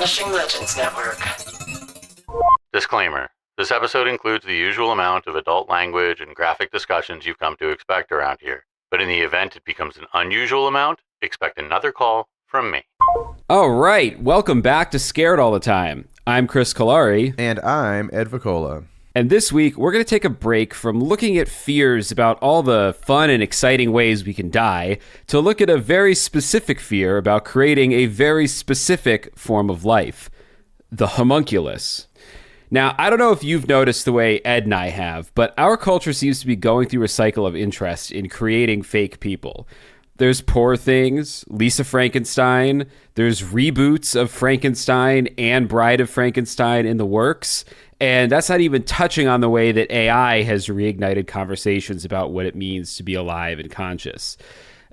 Vanishing Legends Network. Disclaimer. This episode includes the usual amount of adult language and graphic discussions you've come to expect around here. But in the event it becomes an unusual amount, expect another call from me. All right, welcome back to Scared All the Time. I'm Chris Kalari. And I'm Ed Vicola. And this week, we're going to take a break from looking at fears about all the fun and exciting ways we can die to look at a very specific fear about creating a very specific form of life, the homunculus. Now, I don't know if you've noticed the way Ed and I have, but our culture seems to be going through a cycle of interest in creating fake people. There's Poor Things, Lisa Frankenstein, there's reboots of Frankenstein and Bride of Frankenstein in the works, and that's not even touching on the way that AI has reignited conversations about what it means to be alive and conscious.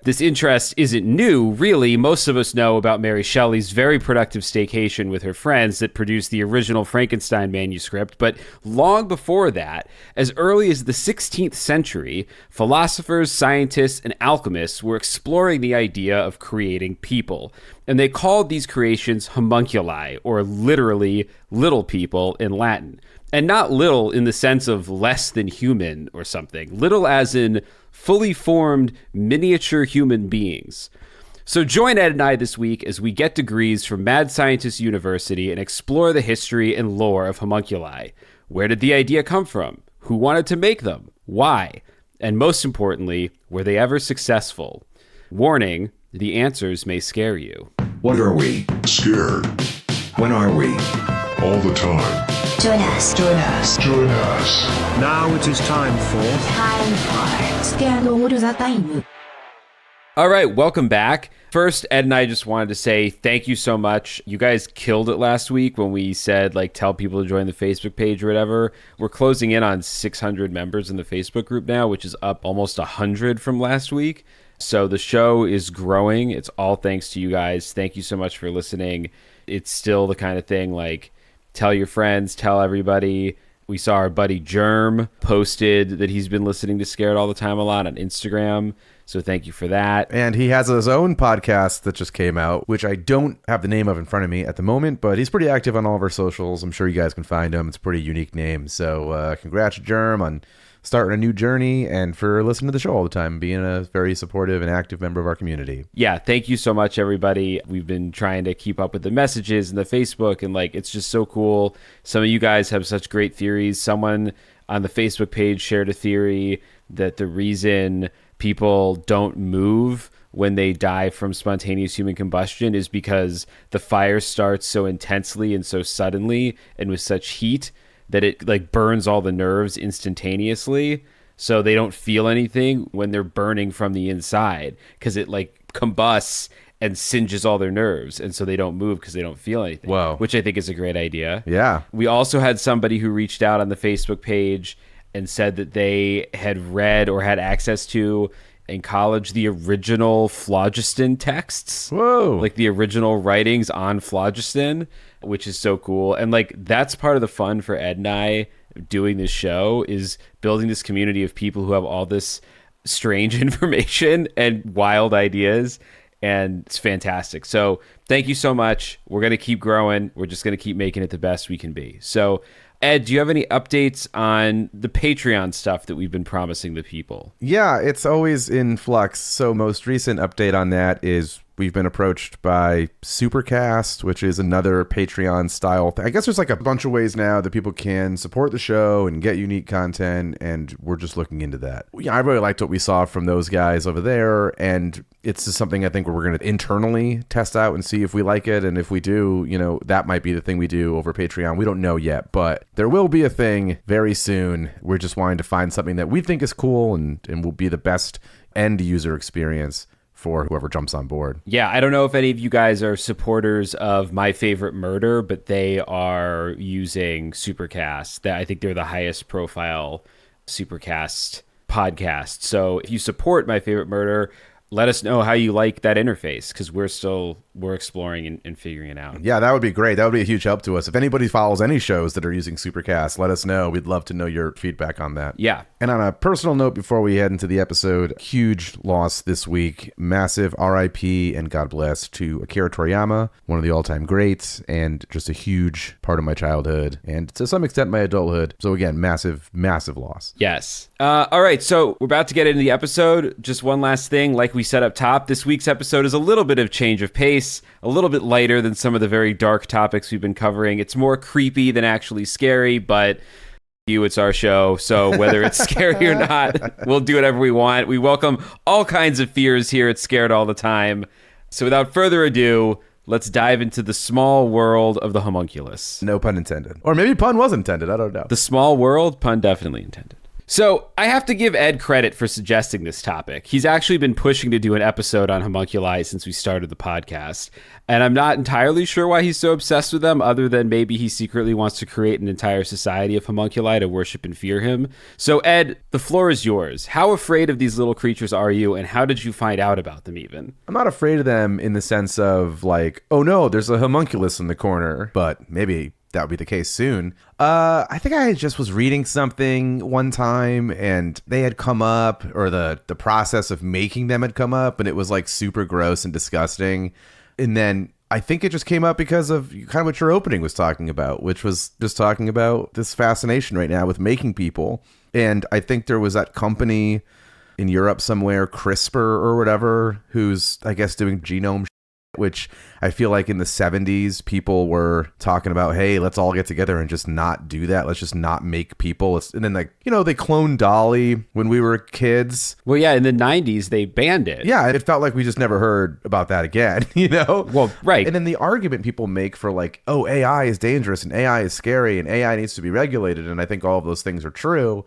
This interest isn't new, really. Most of us know about Mary Shelley's very productive staycation with her friends that produced the original Frankenstein manuscript, but long before that, as early as the 16th century, philosophers, scientists, and alchemists were exploring the idea of creating people. And they called these creations homunculi, or literally little people in Latin. And not little in the sense of less than human or something. Little as in fully formed miniature human beings. So join Ed and I this week as we get degrees from Mad Scientist University and explore the history and lore of homunculi. Where did the idea come from? Who wanted to make them? Why? And most importantly, were they ever successful? Warning, the answers may scare you. What are we? Scared. When are we? All the time. Join us. Join us. Join us. Now it is time for Scared All the Time. All right, welcome back. First, Ed and I just wanted to say thank you so much. You guys killed it last week when we said, tell people to join the Facebook page or whatever. We're closing in on 600 members in the Facebook group now, which is up almost 100 from last week. So the show is growing. It's all thanks to you guys. Thank you so much for listening. It's still the kind of thing tell your friends, tell everybody. We saw our buddy Germ posted that he's been listening to Scared All the Time a lot on Instagram. So thank you for that. And he has his own podcast that just came out, which I don't have the name of in front of me at the moment, but he's pretty active on all of our socials. I'm sure you guys can find him. It's a pretty unique name. So congrats, Germ, on starting a new journey and for listening to the show all the time, being a very supportive and active member of our community. Yeah, thank you so much, everybody. We've been trying to keep up with the messages and the Facebook, and it's just so cool. Some of you guys have such great theories. Someone on the Facebook page shared a theory that the reason people don't move when they die from spontaneous human combustion is because the fire starts so intensely and so suddenly and with such heat that it burns all the nerves instantaneously, so they don't feel anything when they're burning from the inside because it combusts and singes all their nerves, and so they don't move because they don't feel anything. Whoa. Which I think is a great idea. Yeah. We also had somebody who reached out on the Facebook page and said that they had read or had access to in college the original phlogiston texts. Whoa. The original writings on phlogiston, which is so cool. And that's part of the fun for Ed and I doing this show, is building this community of people who have all this strange information and wild ideas. And it's fantastic. So thank you so much. We're going to keep growing. We're just going to keep making it the best we can be. So Ed, do you have any updates on the Patreon stuff that we've been promising the people? Yeah, it's always in flux. So most recent update on that is we've been approached by Supercast, which is another Patreon style thing. I guess there's a bunch of ways now that people can support the show and get unique content, and we're just looking into that. Yeah, I really liked what we saw from those guys over there, and it's just something I think we're going to internally test out and see if we like it, and if we do, that might be the thing we do over Patreon. We don't know yet, but there will be a thing very soon. We're just wanting to find something that we think is cool and will be the best end user experience for whoever jumps on board. Yeah, I don't know if any of you guys are supporters of My Favorite Murder, but they are using Supercast. I think they're the highest profile Supercast podcast. So if you support My Favorite Murder, let us know how you like that interface, because we're exploring and figuring it out. Yeah, that would be great. That would be a huge help to us. If anybody follows any shows that are using Supercast, let us know. We'd love to know your feedback on that. Yeah. And on a personal note, before we head into the episode, huge loss this week. Massive RIP and God bless to Akira Toriyama, one of the all-time greats, and just a huge part of my childhood and to some extent my adulthood. So again, massive, massive loss. Yes. All right, so we're about to get into the episode. Just one last thing, like we said up top, this week's episode is a little bit of change of pace, a little bit lighter than some of the very dark topics we've been covering. It's more creepy than actually scary, but it's our show, so whether it's scary or not, we'll do whatever we want. We welcome all kinds of fears here at Scared All the Time. So without further ado, let's dive into the small world of the homunculus. No pun intended. Or maybe pun was intended. I don't know. The small world, pun definitely intended. So I have to give Ed credit for suggesting this topic. He's actually been pushing to do an episode on homunculi since we started the podcast. And I'm not entirely sure why he's so obsessed with them, other than maybe he secretly wants to create an entire society of homunculi to worship and fear him. So Ed, the floor is yours. How afraid of these little creatures are you, and how did you find out about them even? I'm not afraid of them in the sense of like, oh no, there's a homunculus in the corner, but maybe that would be the case soon. I think I just was reading something one time and they had come up, or the process of making them had come up, and it was like super gross and disgusting. And then I think it just came up because of kind of what your opening was talking about, which was just talking about this fascination right now with making people. And I think there was that company in Europe somewhere, CRISPR or whatever, who's, I guess, doing genome, which I feel like in the 70s, people were talking about, hey, let's all get together and just not do that. Let's just not make people. And then, like, they cloned Dolly when we were kids. Well, yeah, in the 90s, they banned it. Yeah, it felt like we just never heard about that again, Well, right. And then the argument people make for like, oh, AI is dangerous and AI is scary and AI needs to be regulated. And I think all of those things are true.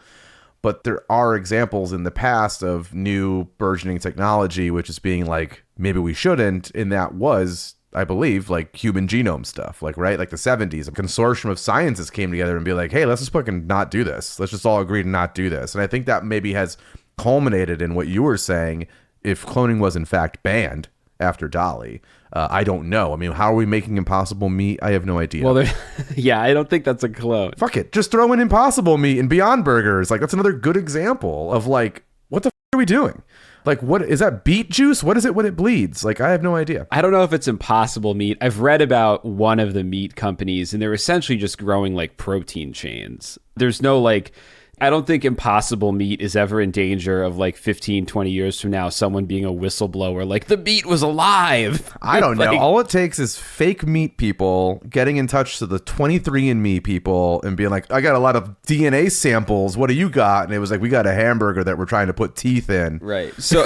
But there are examples in the past of new burgeoning technology, which is being like, maybe we shouldn't. And that was, I believe, like human genome stuff, like, right? Like the 70s, a consortium of scientists came together and be like, hey, let's just fucking not do this. Let's just all agree to not do this. And I think that maybe has culminated in what you were saying. If cloning was in fact banned after Dolly, I don't know. I mean, how are we making impossible meat? I have no idea. Well, yeah, I don't think that's a clone. Fuck it. Just throw in impossible meat and Beyond Burgers. Like, that's another good example of like, what the are we doing? Like, what is that, beet juice? What is it when it bleeds? Like, I have no idea. I don't know if it's impossible meat. I've read about one of the meat companies, and they're essentially just growing like protein chains. There's no like, I don't think impossible meat is ever in danger of like 15, 20 years from now, someone being a whistleblower, like the meat was alive. I don't know. All it takes is fake meat people getting in touch to the 23andMe people and being like, I got a lot of DNA samples. What do you got? And it was like, we got a hamburger that we're trying to put teeth in. Right. So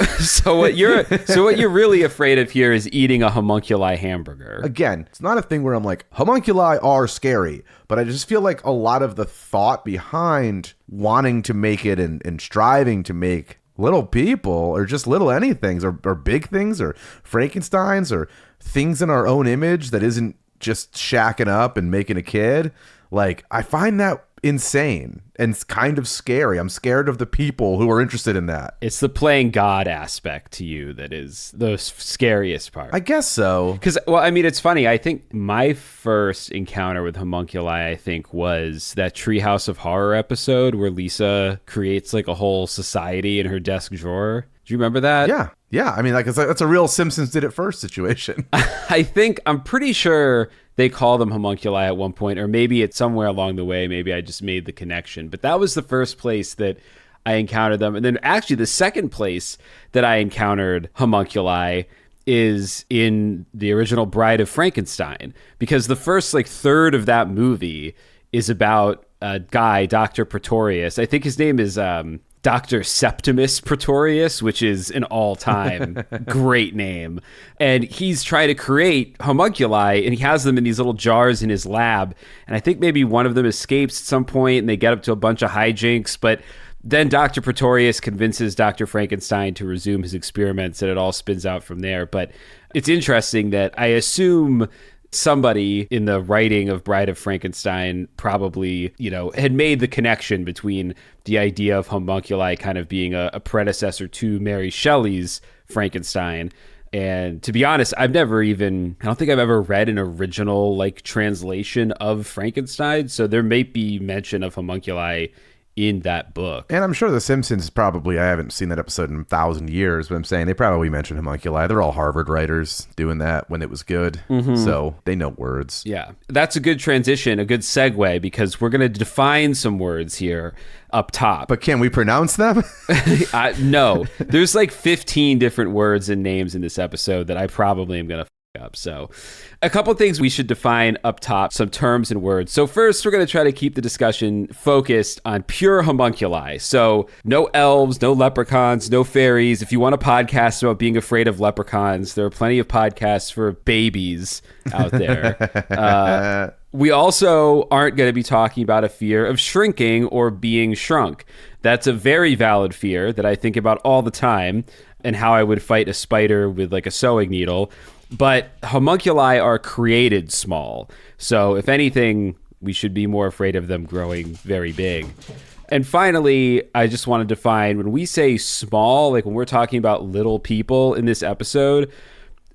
what you're really afraid of here is eating a homunculi hamburger. Again, it's not a thing where I'm like, homunculi are scary, but I just feel like a lot of the thought behind wanting to make it and striving to make little people, or just little anythings, or big things, or Frankensteins, or things in our own image that isn't just shacking up and making a kid. Like, I find that insane and kind of scary. I'm scared of the people who are interested in that. It's the playing God aspect to you that is the scariest part. I guess so. Because, well, I mean, it's funny. I think my first encounter with homunculi, I think, was that Treehouse of Horror episode where Lisa creates like a whole society in her desk drawer. Do you remember that? Yeah. I mean, like, that's a real Simpsons did it first situation. I'm pretty sure they call them homunculi at one point, or maybe it's somewhere along the way. Maybe I just made the connection. But that was the first place that I encountered them. And then actually the second place that I encountered homunculi is in the original Bride of Frankenstein, because the first like third of that movie is about a guy, Dr. Pretorius. I think his name is Dr. Septimus Pretorius, which is an all-time great name. And he's trying to create homunculi, and he has them in these little jars in his lab. And I think maybe one of them escapes at some point, and they get up to a bunch of hijinks. But then Dr. Pretorius convinces Dr. Frankenstein to resume his experiments, and it all spins out from there. But it's interesting that I assume somebody in the writing of Bride of Frankenstein probably, had made the connection between the idea of homunculi kind of being a predecessor to Mary Shelley's Frankenstein. And to be honest, I don't think I've ever read an original like translation of Frankenstein. So there may be mention of homunculi in that book. And I'm sure The Simpsons probably, I haven't seen that episode in 1,000 years, but I'm saying they probably mentioned homunculi. They're all Harvard writers doing that when it was good. So they know words. Yeah, that's a good transition, a good segue, because we're going to define some words here up top. But can we pronounce them? No, there's like 15 different words and names in this episode that I probably am going to up. So a couple things we should define up top, some terms and words. So first, we're going to try to keep the discussion focused on pure homunculi. So no elves, no leprechauns, no fairies. If you want a podcast about being afraid of leprechauns, there are plenty of podcasts for babies out there. We also aren't going to be talking about a fear of shrinking or being shrunk. That's a very valid fear that I think about all the time, and how I would fight a spider with like a sewing needle. But homunculi are created small. So if anything, we should be more afraid of them growing very big. And finally, I just want to define, when we say small, like when we're talking about little people in this episode,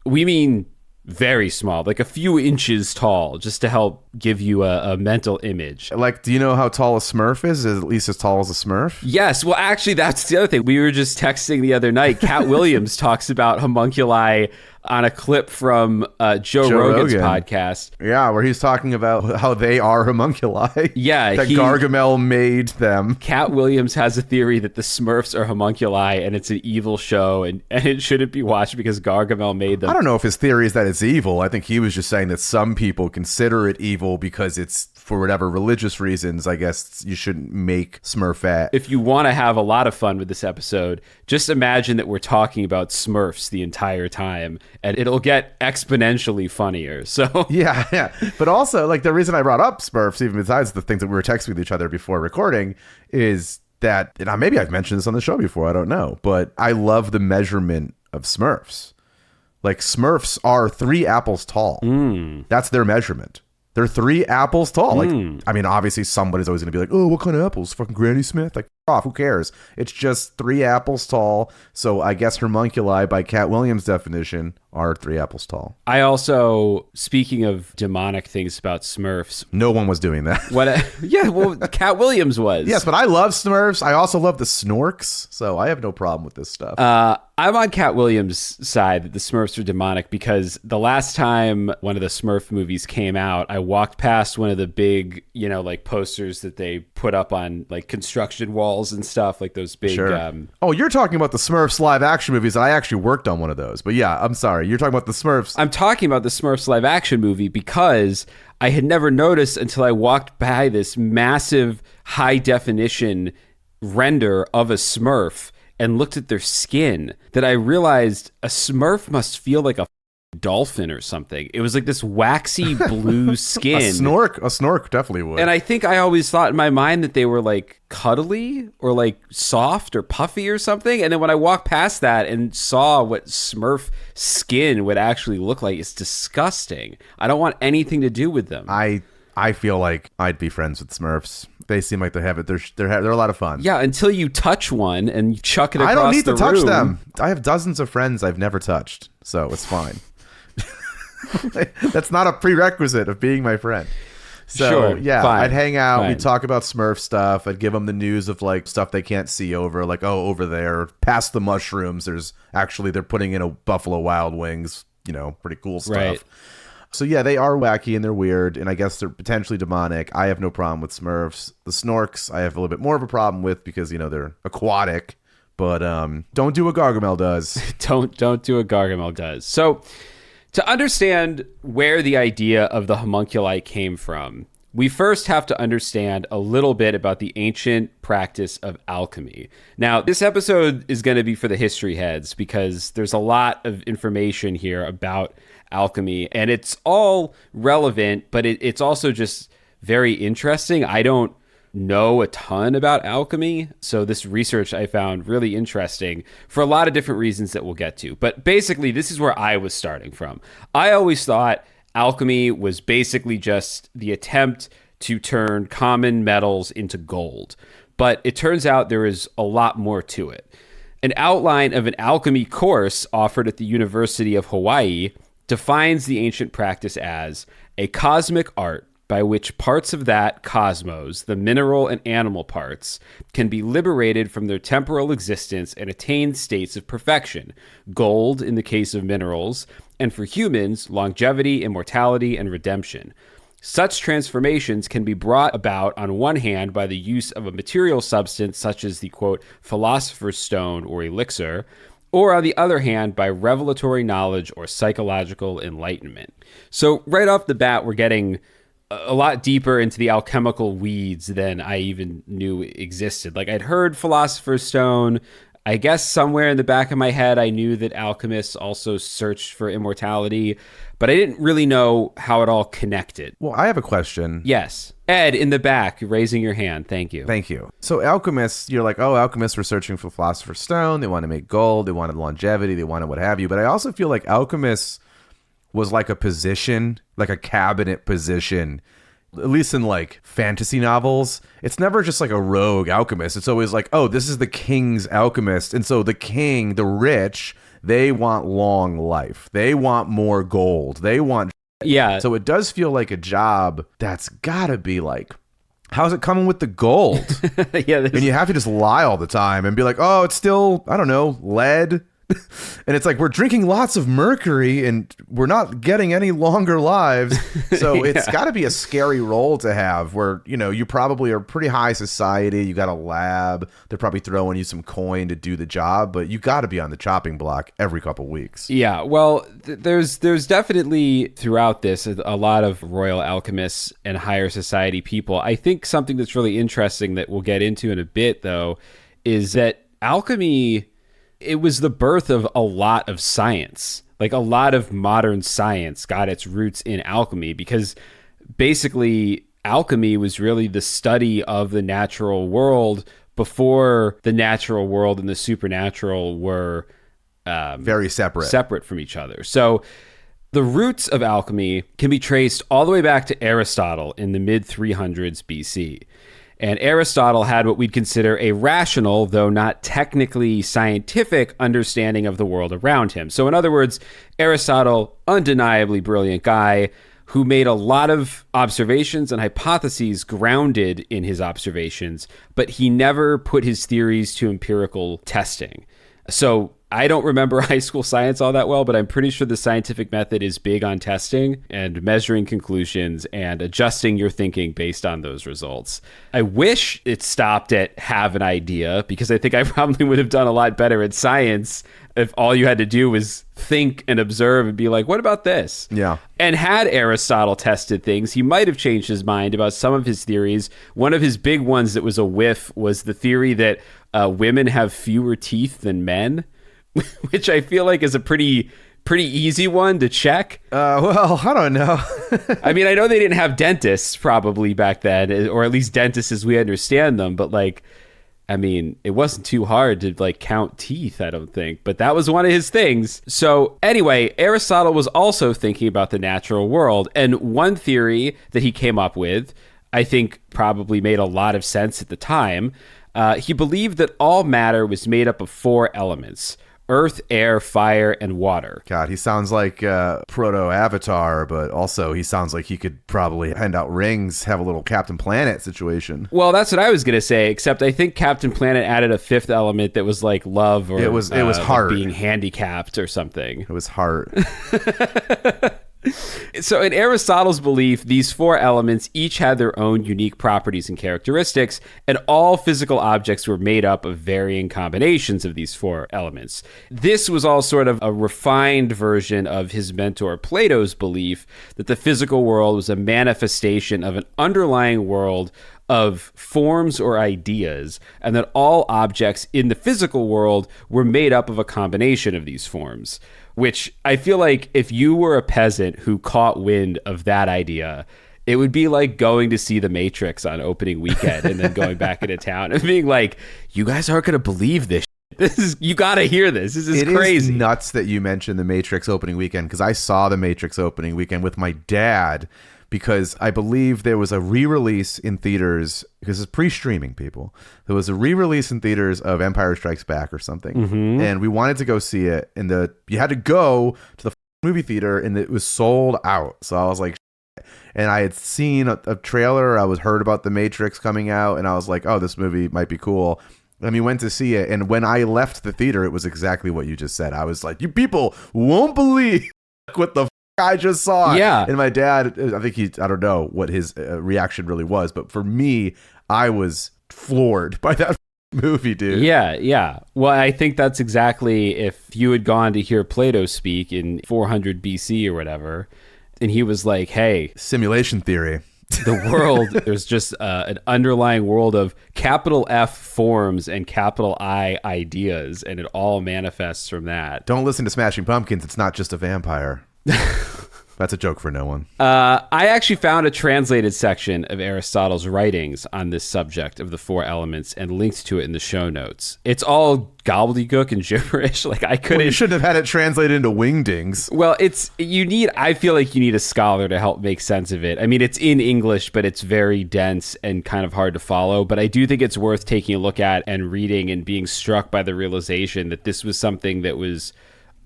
we mean very small, like a few inches tall, just to help give you a mental image. Like, do you know how tall a Smurf is? Is at least as tall as a Smurf? Yes. Well, actually, that's the other thing. We were just texting the other night. Cat Williams talks about homunculi on a clip from Joe Rogan's podcast. Yeah, where he's talking about how they are homunculi. Yeah. That Gargamel made them. Cat Williams has a theory that the Smurfs are homunculi and it's an evil show and it shouldn't be watched because Gargamel made them. I don't know if his theory is that it's evil. I think he was just saying that some people consider it evil because it's, for whatever religious reasons, I guess you shouldn't make Smurfette. If you want to have a lot of fun with this episode, just imagine that we're talking about Smurfs the entire time, and it'll get exponentially funnier. So yeah. But also, like, the reason I brought up Smurfs, even besides the things that we were texting with each other before recording, is that, and maybe I've mentioned this on the show before, I don't know, but I love the measurement of Smurfs. Like, Smurfs are 3 apples tall. That's their measurement. They're 3 apples tall. Like, I mean, obviously somebody's always going to be like, oh, what kind of apples? Fucking Granny Smith? Like, off, who cares? It's just 3 apples tall. So I guess homunculi, by Cat Williams' definition, are 3 apples tall. I also, speaking of demonic things about Smurfs. No one was doing that. Yeah, well, Cat Williams was. Yes, but I love Smurfs. I also love the Snorks. So I have no problem with this stuff. I'm on Cat Williams' side that the Smurfs are demonic because the last time one of the Smurf movies came out, I walked past one of the big, like posters that they put up on like construction walls and stuff, like those big. Sure. Oh, you're talking about the Smurfs live action movies. I actually worked on one of those. But yeah, I'm sorry. You're talking about the Smurfs. I'm talking about the Smurfs live action movie because I had never noticed until I walked by this massive high definition render of a Smurf and looked at their skin that I realized a Smurf must feel like a dolphin or something. It was like this waxy blue skin. A snork definitely would. And I think I always thought in my mind that they were like cuddly or like soft or puffy or something. And then when I walked past that and saw what Smurf skin would actually look like, it's disgusting. I don't want anything to do with them. I feel like I'd be friends with Smurfs. They seem like they have it. They're a lot of fun. Yeah, until you touch one and you chuck it across the room. I don't need to touch them. I have dozens of friends I've never touched, so it's fine. That's not a prerequisite of being my friend. So, sure, yeah, fine, I'd hang out. fine. We'd talk about Smurf stuff. I'd give them the news of like stuff they can't see over, like, oh, over there, past the mushrooms, they're putting in a Buffalo Wild Wings, pretty cool stuff. Right. So yeah, they are wacky and they're weird, and I guess they're potentially demonic. I have no problem with Smurfs. The Snorks, I have a little bit more of a problem with because they're aquatic. But don't do what Gargamel does. Don't do what Gargamel does. So to understand where the idea of the homunculi came from, we first have to understand a little bit about the ancient practice of alchemy. Now, this episode is going to be for the history heads because there's a lot of information here about alchemy, and it's all relevant, but it's also just very interesting. I don't know a ton about alchemy, so this research I found really interesting for a lot of different reasons that we'll get to. But basically, this is where I was starting from. I always thought alchemy was basically just the attempt to turn common metals into gold, but it turns out there is a lot more to it. An outline of an alchemy course offered at the University of Hawaii defines the ancient practice as a cosmic art by which parts of that cosmos, the mineral and animal parts, can be liberated from their temporal existence and attain states of perfection, gold in the case of minerals, and for humans, longevity, immortality, and redemption. Such transformations can be brought about on one hand by the use of a material substance such as the, quote, philosopher's stone or elixir, or on the other hand by revelatory knowledge or psychological enlightenment. So right off the bat, we're getting a lot deeper into the alchemical weeds than I even knew existed. Like, I'd heard philosopher's stone. I guess somewhere in the back of my head, I knew that alchemists also searched for immortality, but I didn't really know how it all connected. Well, I have a question. Yes. Ed, in the back, raising your hand. Thank you. Thank you. So alchemists, you're like, oh, alchemists were searching for philosopher's stone. They want to make gold. They wanted longevity. They wanted what have you. But I also feel like alchemists was like a position, like a cabinet position, at least in like fantasy novels. It's never just like a rogue alchemist. It's always like, oh, this is the king's alchemist. And so the king, the rich, they want long life. They want more gold. They want... Yeah. So it does feel like a job that's gotta be like, how's it coming with the gold? Yeah. And you have to just lie all the time and be like, oh, it's still, I don't know, lead. And it's like, we're drinking lots of mercury and we're not getting any longer lives. So it's got to be a scary role to have where, you know, you probably are pretty high society. You got a lab. They're probably throwing you some coin to do the job, but you got to be on the chopping block every couple weeks. Yeah. Well, there's definitely throughout this a lot of royal alchemists and higher society people. I think something that's really interesting that we'll get into in a bit, though, is that alchemy... it was the birth of a lot of science. Like, a lot of modern science got its roots in alchemy because basically alchemy was really the study of the natural world before the natural world and the supernatural were very separate from each other. So the roots of alchemy can be traced all the way back to Aristotle in the mid-300s BC. And Aristotle had what we'd consider a rational, though not technically scientific, understanding of the world around him. So in other words, Aristotle, undeniably brilliant guy who made a lot of observations and hypotheses grounded in his observations, but he never put his theories to empirical testing. So I don't remember high school science all that well, but I'm pretty sure the scientific method is big on testing and measuring conclusions and adjusting your thinking based on those results. I wish it stopped at have an idea, because I think I probably would have done a lot better at science if all you had to do was think and observe and be like, what about this? Yeah. And had Aristotle tested things, he might have changed his mind about some of his theories. One of his big ones that was a whiff was the theory that women have fewer teeth than men, which I feel like is a pretty easy one to check. Well, I don't know. I mean, I know they didn't have dentists probably back then, or at least dentists as we understand them, but like, I mean, it wasn't too hard to like count teeth, I don't think, but that was one of his things. So anyway, Aristotle was also thinking about the natural world, and one theory that he came up with, I think probably made a lot of sense at the time. He believed that all matter was made up of 4 elements: earth, air, fire, and water. God, he sounds like proto-Avatar, but also he sounds like he could probably hand out rings, have a little Captain Planet situation. Well, that's what I was going to say, except I think Captain Planet added a 5th element that was like love, or it was heart. Like being handicapped or something. It was heart. So in Aristotle's belief, these 4 elements each had their own unique properties and characteristics, and all physical objects were made up of varying combinations of these 4 elements. This was all sort of a refined version of his mentor Plato's belief that the physical world was a manifestation of an underlying world of forms or ideas, and that all objects in the physical world were made up of a combination of these forms. Which I feel like if you were a peasant who caught wind of that idea, it would be like going to see The Matrix on opening weekend and then going back into town and being like, you guys aren't going to believe this. You got to hear this. This is crazy. It is nuts that you mentioned The Matrix opening weekend, because I saw The Matrix opening weekend with my dad, because I believe there was a re-release in theaters, because it's pre-streaming, people. There was a re-release in theaters of Empire Strikes Back or something, and we wanted to go see it, and you had to go to the movie theater, and it was sold out. So I was like, and I had seen a trailer. I was heard about The Matrix coming out, and I was like, oh, this movie might be cool. And we went to see it, and when I left the theater, it was exactly what you just said. I was like, you people won't believe what the I just saw. Yeah. And my dad, I don't know what his reaction really was, but for me, I was floored by that movie, dude. Yeah. Well, I think that's exactly if you had gone to hear Plato speak in 400 BC or whatever, and he was like, hey, simulation theory. The world, there's just an underlying world of capital F forms and capital I ideas, and it all manifests from that. Don't listen to Smashing Pumpkins. It's not just a vampire. That's a joke for no one. I actually found a translated section of Aristotle's writings on this subject of the four elements and linked to it in the show notes. It's all gobbledygook and gibberish. Like I couldn't. Well, you shouldn't have had it translated into wingdings. Well, I feel like you need a scholar to help make sense of it. I mean, it's in English, but it's very dense and kind of hard to follow. But I do think it's worth taking a look at and reading and being struck by the realization that this was something that was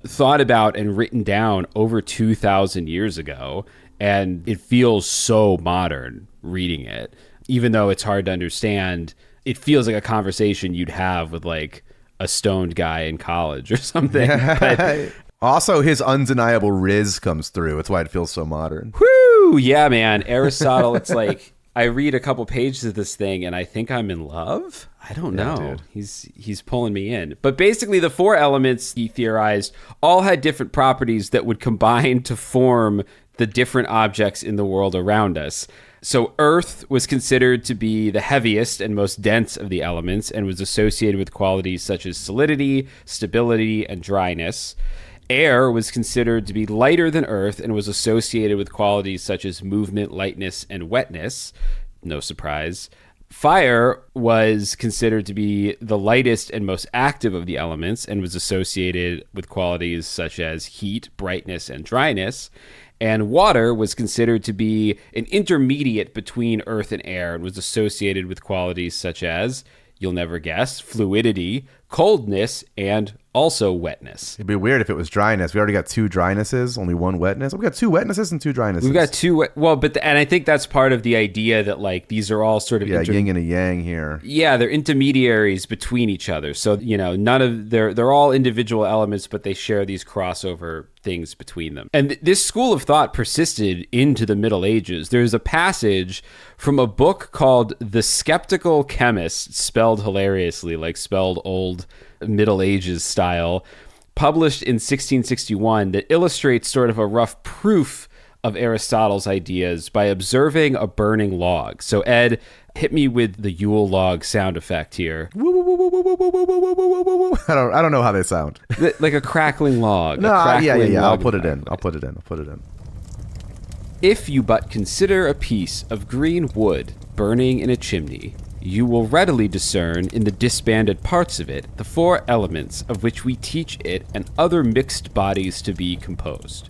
thought about and written down over 2,000 years ago, and it feels so modern reading it. Even though it's hard to understand, it feels like a conversation you'd have with like a stoned guy in college or something. But, also, his undeniable riz comes through. That's why it feels so modern. whoo, yeah, man. Aristotle, it's like I read a couple pages of this thing and I think I'm in love. I don't know. Dude. He's pulling me in. But basically the four elements, he theorized, all had different properties that would combine to form the different objects in the world around us. So Earth was considered to be the heaviest and most dense of the elements and was associated with qualities such as solidity, stability, and dryness. Air was considered to be lighter than Earth and was associated with qualities such as movement, lightness, and wetness. No surprise. Fire was considered to be the lightest and most active of the elements and was associated with qualities such as heat, brightness, and dryness. And water was considered to be an intermediate between earth and air and was associated with qualities such as, you'll never guess, fluidity, coldness, and also wetness. It'd be weird if it was dryness. We already got two drynesses, only one wetness. We got two wetnesses and two drynesses. We've got two. Well, and I think that's part of the idea that like these are all sort of yin and a yang here. Yeah, they're intermediaries between each other. So none of they're all individual elements, but they share these crossover things between them. And this school of thought persisted into the Middle Ages. There's a passage from a book called The Skeptical Chemist, spelled hilariously, like spelled old Middle Ages style, published in 1661, that illustrates sort of a rough proof of Aristotle's ideas by observing a burning log. So Ed, hit me with the Yule log sound effect here. I don't know how they sound. Like a crackling log. No, yeah. I'll put it in. If you but consider a piece of green wood burning in a chimney, you will readily discern in the disbanded parts of it the four elements of which we teach it and other mixed bodies to be composed.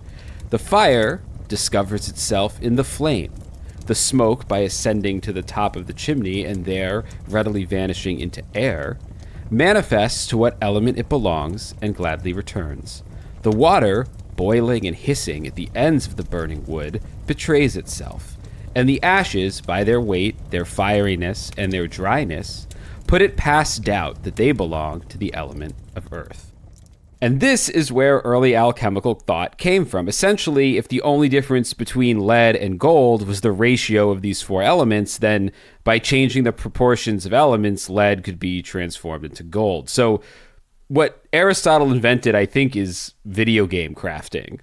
The fire discovers itself in the flame, the smoke by ascending to the top of the chimney and there readily vanishing into air, manifests to what element it belongs and gladly returns. The water, boiling and hissing at the ends of the burning wood, betrays itself, and the ashes, by their weight, their fieriness, and their dryness, put it past doubt that they belong to the element of earth. And this is where early alchemical thought came from. Essentially, if the only difference between lead and gold was the ratio of these four elements, then by changing the proportions of elements, lead could be transformed into gold. So what Aristotle invented, I think, is video game crafting.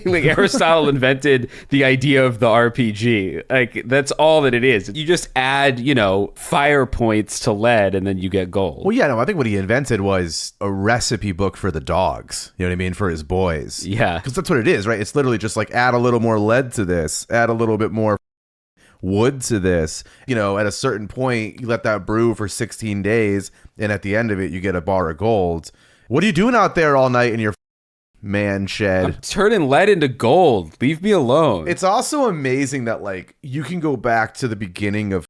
Like Aristotle invented the idea of the RPG. Like that's all that it is. You just add, fire points to lead and then you get gold. Well, yeah, no, I think what he invented was a recipe book for the dogs. You know what I mean? For his boys. Yeah. Because that's what it is, right? It's literally just like add a little more lead to this, add a little bit more wood to this. At a certain point, you let that brew for 16 days and at the end of it, you get a bar of gold. What are you doing out there all night in your man shed. I'm turning lead into gold. Leave me alone. It's also amazing that like you can go back to the beginning of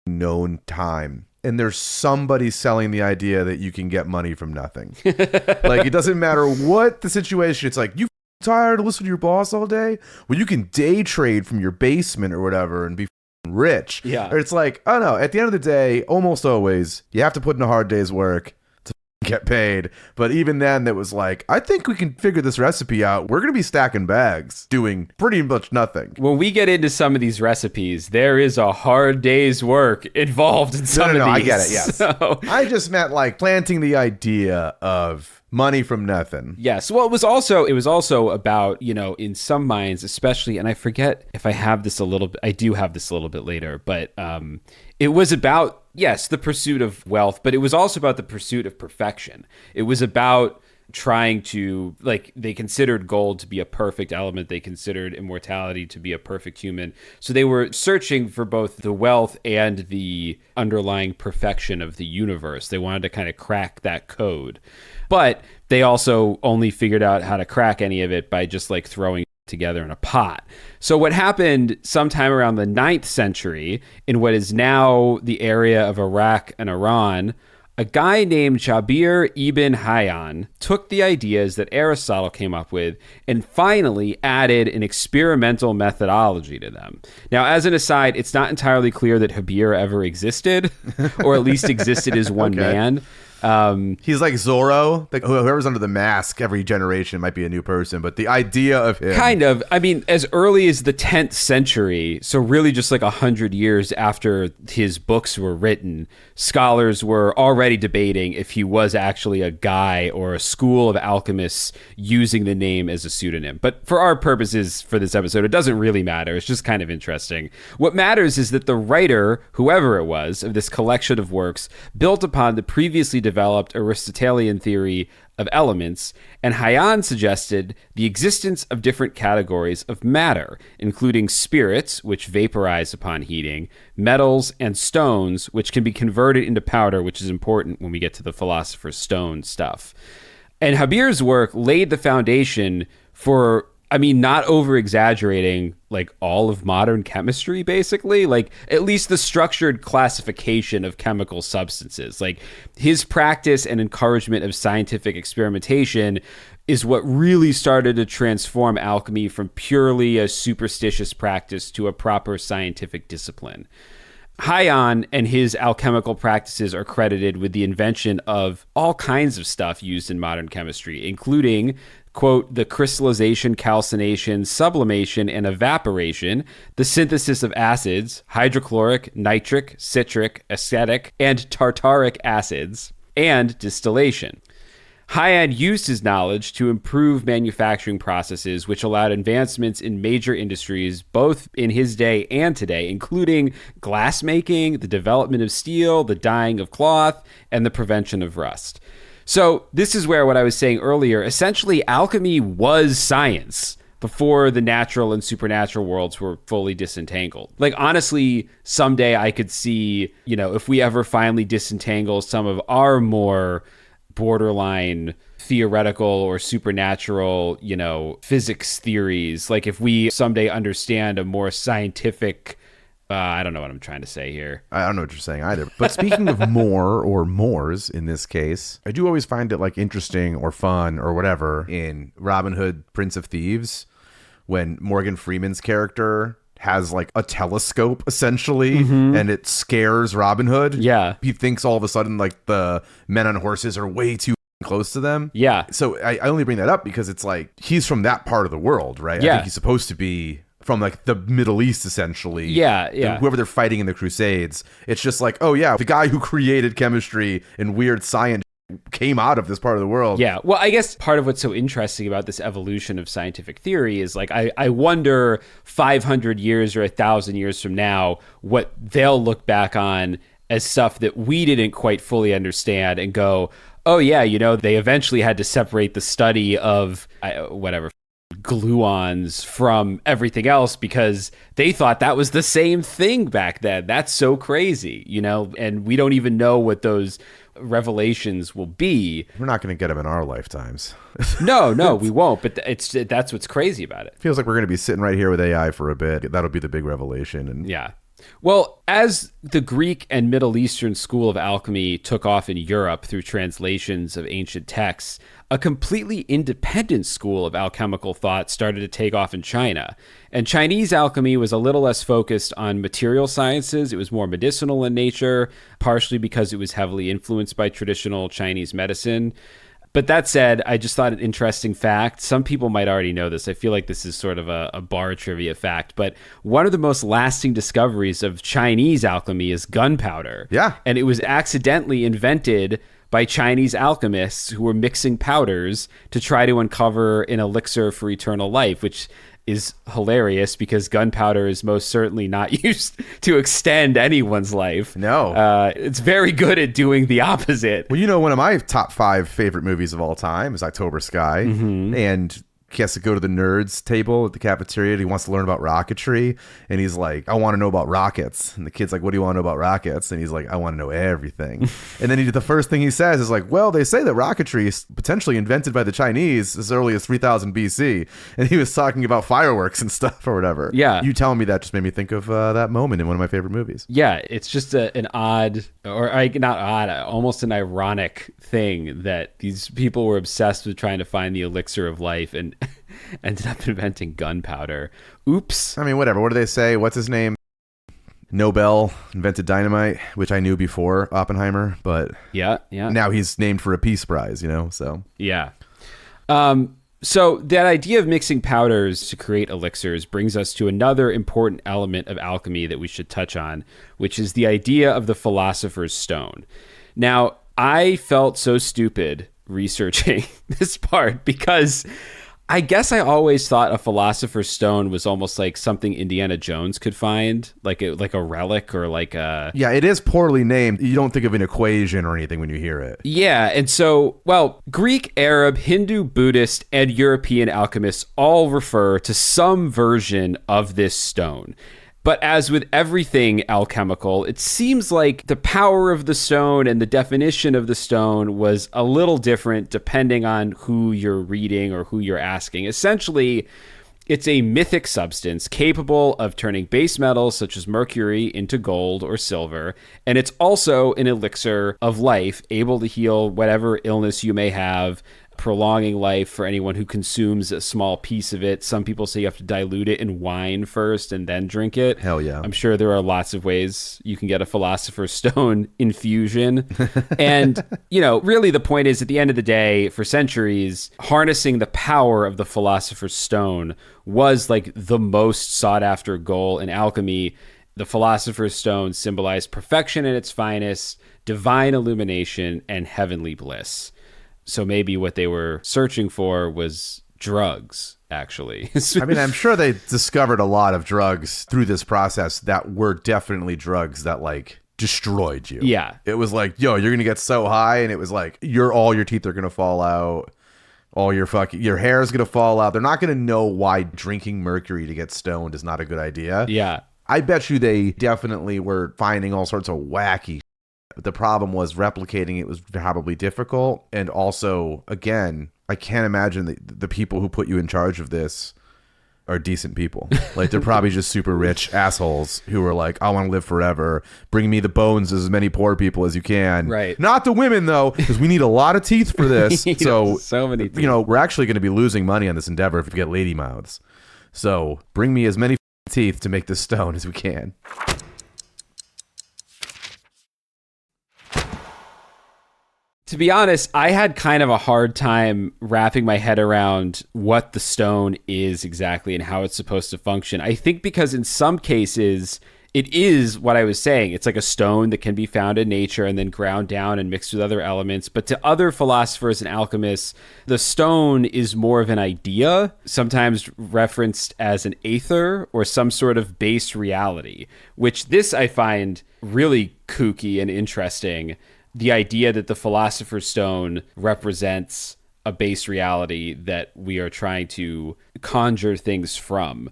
known time and there's somebody selling the idea that you can get money from nothing. Like it doesn't matter what the situation. It's like, you tired of listening to your boss all day? Well, you can day trade from your basement or whatever and be rich. Yeah. Or it's like, oh no, at the end of the day, almost always you have to put in a hard day's work to get paid. But even then, it was like, I think we can figure this recipe out. We're going to be stacking bags doing pretty much nothing. When we get into some of these recipes, there is a hard day's work involved in some of these. I get it, yes. So, I just meant like planting the idea of money from nothing. yes. Well, it was also about, in some minds, especially, and I forget if I have this a little bit, I do have this a little bit later, but it was about, yes, the pursuit of wealth, but it was also about the pursuit of perfection. It was about trying to, like, they considered gold to be a perfect element. They considered immortality to be a perfect human. So they were searching for both the wealth and the underlying perfection of the universe. They wanted to kind of crack that code. But they also only figured out how to crack any of it by just like throwing together in a pot. So what happened sometime around the 9th century in what is now the area of Iraq and Iran, a guy named Jabir ibn Hayyan took the ideas that Aristotle came up with and finally added an experimental methodology to them. Now, as an aside, it's not entirely clear that Jabir ever existed, or at least existed as one man. He's like Zorro. Like whoever's under the mask every generation might be a new person, but the idea of him, kind of, I mean, as early as the 10th century, so really just like 100 years after his books were written, scholars were already debating if he was actually a guy or a school of alchemists using the name as a pseudonym. But for our purposes for this episode, it doesn't really matter. It's just kind of interesting. What matters is that the writer, whoever it was, of this collection of works built upon the previously developed Aristotelian theory of elements, and Hayyan suggested the existence of different categories of matter, including spirits, which vaporize upon heating, metals, and stones, which can be converted into powder, which is important when we get to the philosopher's stone stuff. And Jabir's work laid the foundation for, I mean, not over-exaggerating, like, all of modern chemistry, basically. Like, at least the structured classification of chemical substances. Like, his practice and encouragement of scientific experimentation is what really started to transform alchemy from purely a superstitious practice to a proper scientific discipline. Hayyan and his alchemical practices are credited with the invention of all kinds of stuff used in modern chemistry, including, quote, the crystallization, calcination, sublimation, and evaporation, the synthesis of acids, hydrochloric, nitric, citric, acetic, and tartaric acids, and distillation. Hayyan used his knowledge to improve manufacturing processes, which allowed advancements in major industries, both in his day and today, including glassmaking, the development of steel, the dyeing of cloth, and the prevention of rust. So this is where what I was saying earlier, essentially alchemy was science before the natural and supernatural worlds were fully disentangled. Like, honestly, someday I could see, if we ever finally disentangle some of our more borderline theoretical or supernatural, physics theories, like if we someday understand a more scientific, I don't know what I'm trying to say here. I don't know what you're saying either. But speaking of more or mores in this case, I do always find it like interesting or fun or whatever in Robin Hood, Prince of Thieves, when Morgan Freeman's character has like a telescope essentially, and it scares Robin Hood. Yeah. He thinks all of a sudden like the men on horses are way too close to them. Yeah. So I only bring that up because it's like he's from that part of the world, right? Yeah. I think he's supposed to be from like the Middle East essentially. Yeah. Whoever they're fighting in the Crusades. It's just like, oh yeah, the guy who created chemistry and weird science came out of this part of the world. Yeah. Well, I guess part of what's so interesting about this evolution of scientific theory is like, I wonder 500 years or 1,000 years from now, what they'll look back on as stuff that we didn't quite fully understand and go, oh yeah, they eventually had to separate the study of gluons from everything else because they thought that was the same thing back then. That's so crazy, and we don't even know what those revelations will be. We're not going to get them in our lifetimes. No, we won't. But that's what's crazy about it. Feels like we're going to be sitting right here with AI for a bit. That'll be the big revelation. And Yeah. Well, as the Greek and Middle Eastern school of alchemy took off in Europe through translations of ancient texts, a completely independent school of alchemical thought started to take off in China. And Chinese alchemy was a little less focused on material sciences. It was more medicinal in nature, partially because it was heavily influenced by traditional Chinese medicine. But that said, I just thought an interesting fact. Some people might already know this. I feel like this is sort of a bar trivia fact. But one of the most lasting discoveries of Chinese alchemy is gunpowder. Yeah. And it was accidentally invented by Chinese alchemists who were mixing powders to try to uncover an elixir for eternal life, which is hilarious because gunpowder is most certainly not used to extend anyone's life. No. It's very good at doing the opposite. Well, you know, one of my top 5 favorite movies of all time is October Sky. And he has to go to the nerds table at the cafeteria and he wants to learn about rocketry. And he's like, I want to know about rockets. And the kid's like, what do you want to know about rockets? And he's like, I want to know everything. And then the first thing he says is like, well, they say that rocketry is potentially invented by the Chinese as early as 3000 BC. And he was talking about fireworks and stuff or whatever. Yeah. You telling me that just made me think of that moment in one of my favorite movies. Yeah, it's just an odd, or not odd, almost an ironic thing that these people were obsessed with trying to find the elixir of life and ended up inventing gunpowder. Oops. I mean, whatever. What do they say? What's his name? Nobel invented dynamite, which I knew before Oppenheimer, but Yeah. now he's named for a Peace Prize, you know, so. Yeah. So that idea of mixing powders to create elixirs brings us to another important element of alchemy that we should touch on, which is the idea of the philosopher's stone. Now, I felt so stupid researching this part because I guess I always thought a philosopher's stone was almost like something Indiana Jones could find, like a relic or like a... Yeah, it is poorly named. You don't think of an equation or anything when you hear it. Yeah, and so, well, Greek, Arab, Hindu, Buddhist, and European alchemists all refer to some version of this stone. But as with everything alchemical, it seems like the power of the stone and the definition of the stone was a little different depending on who you're reading or who you're asking. Essentially, it's a mythic substance capable of turning base metals such as mercury into gold or silver, and it's also an elixir of life, able to heal whatever illness you may have, prolonging life for anyone who consumes a small piece of it. Some people say you have to dilute it in wine first and then drink it. Hell yeah. I'm sure there are lots of ways you can get a philosopher's stone infusion. And, you know, really the point is at the end of the day, for centuries, harnessing the power of the philosopher's stone was like the most sought after goal in alchemy. The philosopher's stone symbolized perfection in its finest, divine illumination, and heavenly bliss. So maybe what they were searching for was drugs, actually. I mean, I'm sure they discovered a lot of drugs through this process that were definitely drugs that like destroyed you. Yeah. It was like, yo, you're going to get so high. And it was like, all your teeth are going to fall out. All your hair is going to fall out. They're not going to know why drinking mercury to get stoned is not a good idea. Yeah. I bet you they definitely were finding all sorts of wacky. The problem was replicating it was probably difficult. And also, again, I can't imagine the people who put you in charge of this are decent people. Like, they're probably just super rich assholes who are like, I want to live forever. Bring me the bones of as many poor people as you can. Right. Not the women, though, because we need a lot of teeth for this. So many teeth. You know, we're actually going to be losing money on this endeavor if we get lady mouths. So bring me as many teeth to make this stone as we can. To be honest, I had kind of a hard time wrapping my head around what the stone is exactly and how it's supposed to function. I think because in some cases, it is what I was saying. It's like a stone that can be found in nature and then ground down and mixed with other elements. But to other philosophers and alchemists, the stone is more of an idea, sometimes referenced as an aether or some sort of base reality, which this I find really kooky and interesting. The idea that the philosopher's stone represents a base reality that we are trying to conjure things from.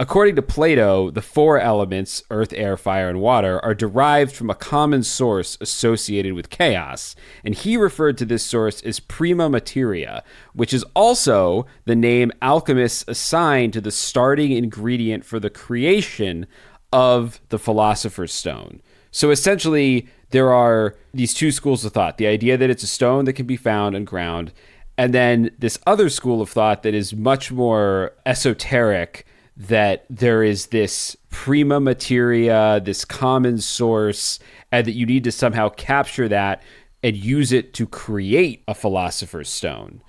According to Plato, the four elements, earth, air, fire, and water, are derived from a common source associated with chaos. And he referred to this source as prima materia, which is also the name alchemists assigned to the starting ingredient for the creation of the philosopher's stone. So essentially, there are these two schools of thought. The idea that it's a stone that can be found and ground, and then this other school of thought that is much more esoteric, that there is this prima materia, this common source, and that you need to somehow capture that and use it to create a philosopher's stone.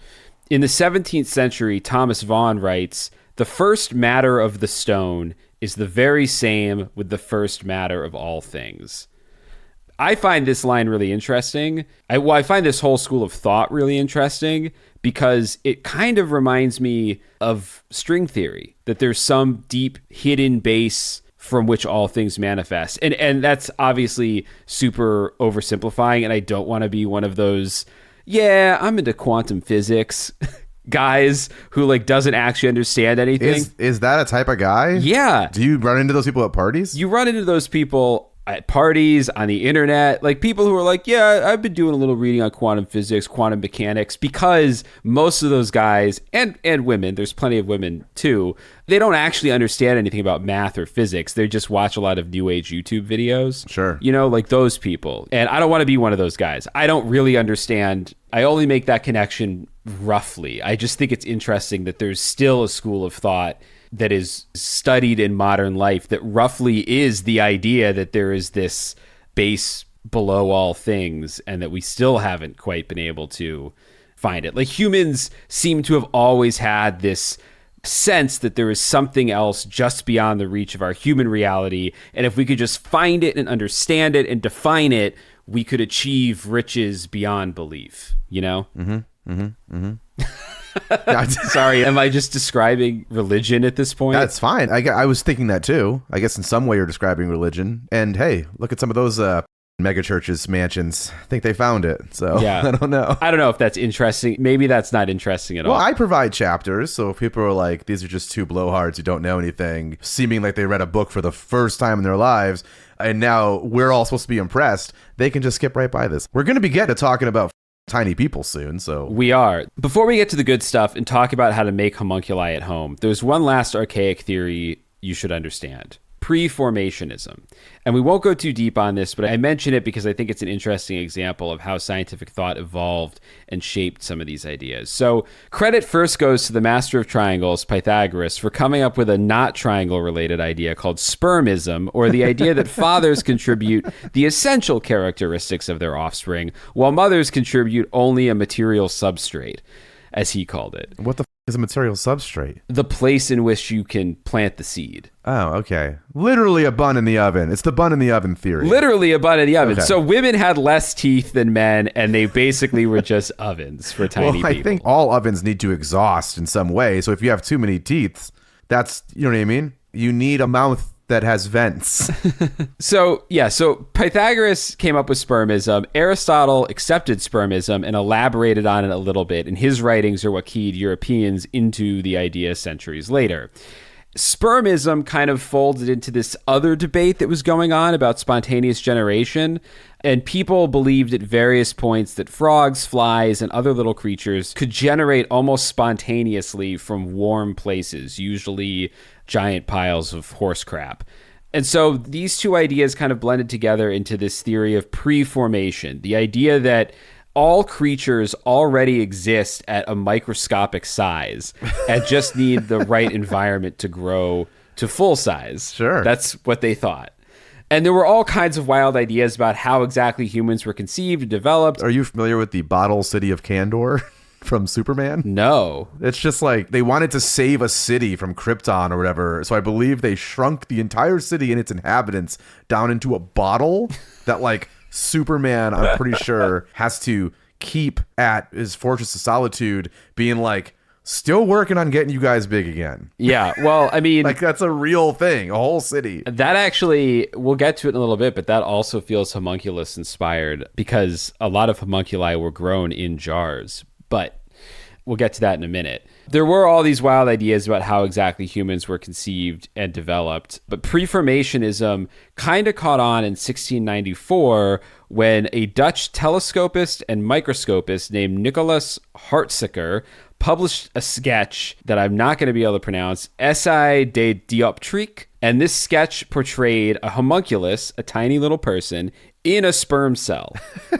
In the 17th century, Thomas Vaughan writes, "The first matter of the stone is the very same with the first matter of all things." I find this line really interesting. I find this whole school of thought really interesting because it kind of reminds me of string theory, that there's some deep hidden base from which all things manifest. And that's obviously super oversimplifying, and I don't want to be one of those, yeah, I'm into quantum physics guys who like doesn't actually understand anything. Is that a type of guy? Yeah. Do you run into those people at parties? You run into those people at parties, on the internet, like people who are like, yeah, I've been doing a little reading on quantum physics, quantum mechanics, because most of those guys and women, there's plenty of women too, they don't actually understand anything about math or physics. They just watch a lot of new age YouTube videos. Sure. You know, like those people. And I don't want to be one of those guys. I don't really understand. I only make that connection roughly. I just think it's interesting that there's still a school of thought that is studied in modern life that roughly is the idea that there is this base below all things and that we still haven't quite been able to find it. Like humans seem to have always had this sense that there is something else just beyond the reach of our human reality. And if we could just find it and understand it and define it, we could achieve riches beyond belief, you know? Sorry, am I just describing religion at this point? That's fine. I was thinking that too. I guess in some way you're describing religion. And hey, look at some of those mega churches, mansions. I think they found it. So yeah. I don't know. I don't know if that's interesting. Maybe that's not interesting at all. Well, I provide chapters. So if people are like, these are just two blowhards who don't know anything, seeming like they read a book for the first time in their lives, and now we're all supposed to be impressed, they can just skip right by this. We're going to be getting to talking about tiny people soon, so we are. Before we get to the good stuff and talk about how to make homunculi at home, there's one last archaic theory you should understand: Preformationism. And we won't go too deep on this, but I mention it because I think it's an interesting example of how scientific thought evolved and shaped some of these ideas. So credit first goes to the master of triangles, Pythagoras, for coming up with a not triangle related idea called spermism, or the idea that fathers contribute the essential characteristics of their offspring, while mothers contribute only a material substrate, as he called it. What the is a material substrate? The place in which you can plant the seed. Oh, okay. Literally a bun in the oven. It's the bun in the oven theory. Literally a bun in the oven. Okay. So women had less teeth than men, and they basically were just ovens for tiny people. I think all ovens need to exhaust in some way. So if you have too many teeth, that's, you know what I mean? You need a mouth that has vents. So Pythagoras came up with spermism. Aristotle accepted spermism and elaborated on it a little bit, and his writings are what keyed Europeans into the idea centuries later. Spermism kind of folded into this other debate that was going on about spontaneous generation, and people believed at various points that frogs, flies, and other little creatures could generate almost spontaneously from warm places, usually giant piles of horse crap. And so these two ideas kind of blended together into this theory of preformation, the idea that all creatures already exist at a microscopic size and just need the right environment to grow to full size. Sure. That's what they thought. And there were all kinds of wild ideas about how exactly humans were conceived and developed. Are you familiar with the bottle city of Kandor from Superman? No. It's just like they wanted to save a city from Krypton or whatever. So I believe they shrunk the entire city and its inhabitants down into a bottle that like Superman, I'm pretty sure, has to keep at his Fortress of Solitude, being like, still working on getting you guys big again. Yeah, well, I mean, like that's a real thing, a whole city. That actually, we'll get to it in a little bit, but that also feels homunculus inspired because a lot of homunculi were grown in jars. But we'll get to that in a minute. There were all these wild ideas about how exactly humans were conceived and developed, but Preformationism kind of caught on in 1694 when a Dutch telescopist and microscopist named Nicholas Hartzikker published a sketch that I'm not going to be able to pronounce, Essai de Dioptrique, and this sketch portrayed a homunculus, a tiny little person, in a sperm cell.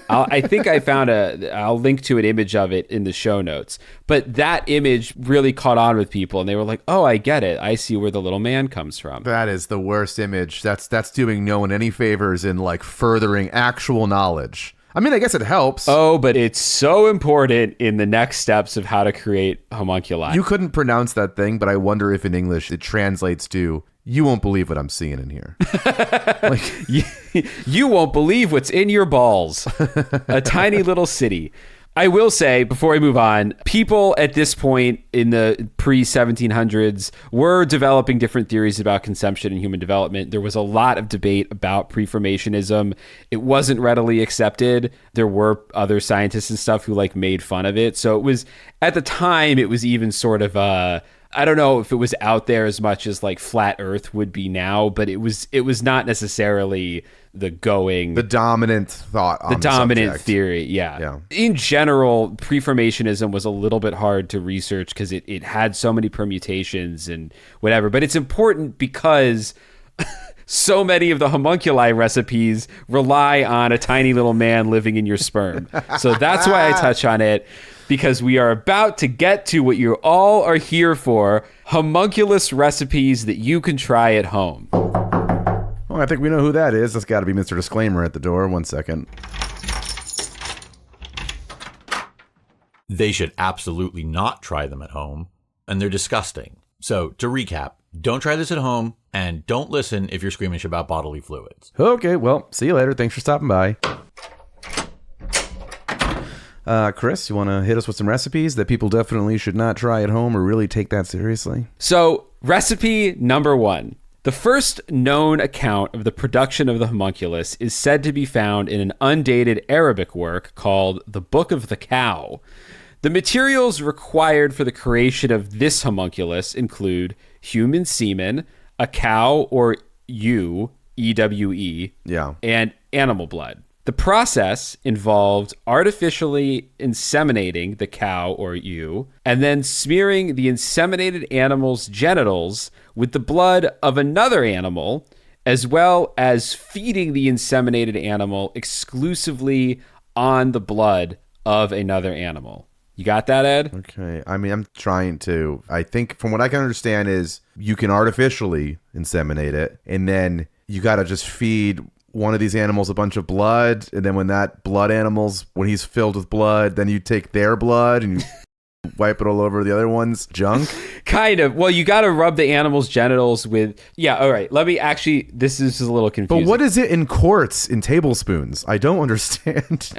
I think I found I'll link to an image of it in the show notes. But that image really caught on with people, and they were like, oh, I get it. I see where the little man comes from. That is the worst image. That's doing no one any favors in like furthering actual knowledge. I mean, I guess it helps. Oh, but it's so important in the next steps of how to create homunculi. You couldn't pronounce that thing, but I wonder if in English it translates to, you won't believe what I'm seeing in here. Like, you won't believe what's in your balls. A tiny little city. I will say, before I move on, people at this point in the pre-1700s were developing different theories about conception and human development. There was a lot of debate about Preformationism. It wasn't readily accepted. There were other scientists and stuff who like made fun of it. So it was, at the time, it was even sort of I don't know if it was out there as much as like flat Earth would be now, but it was not necessarily the dominant thought on the dominant subject. theory. Yeah. In general, Preformationism was a little bit hard to research because it had so many permutations and whatever. But it's important because so many of the homunculi recipes rely on a tiny little man living in your sperm. So that's why I touch on it, because we are about to get to what you all are here for, homunculus recipes that you can try at home. Well, I think we know who that is. That's got to be Mr. Disclaimer at the door. 1 second. They should absolutely not try them at home, and they're disgusting. So, to recap, don't try this at home, and don't listen if you're squeamish about bodily fluids. Okay, well, see you later. Thanks for stopping by. Chris, you want to hit us with some recipes that people definitely should not try at home or really take that seriously? So, recipe number 1. The first known account of the production of the homunculus is said to be found in an undated Arabic work called The Book of the Cow. The materials required for the creation of this homunculus include human semen, a cow or ewe, E-W-E, and animal blood. The process involved artificially inseminating the cow or ewe and then smearing the inseminated animal's genitals with the blood of another animal, as well as feeding the inseminated animal exclusively on the blood of another animal. You got that, Ed? Okay. I mean, I'm trying to. I think from what I can understand is you can artificially inseminate it, and then you got to just feed one of these animals a bunch of blood, and then when he's filled with blood, then you take their blood and you wipe it all over the other one's junk. Kind of. Well, you got to rub the animal's genitals with... Yeah, all right. Let me actually... This is a little confusing. But what is it in quarts, in tablespoons? I don't understand.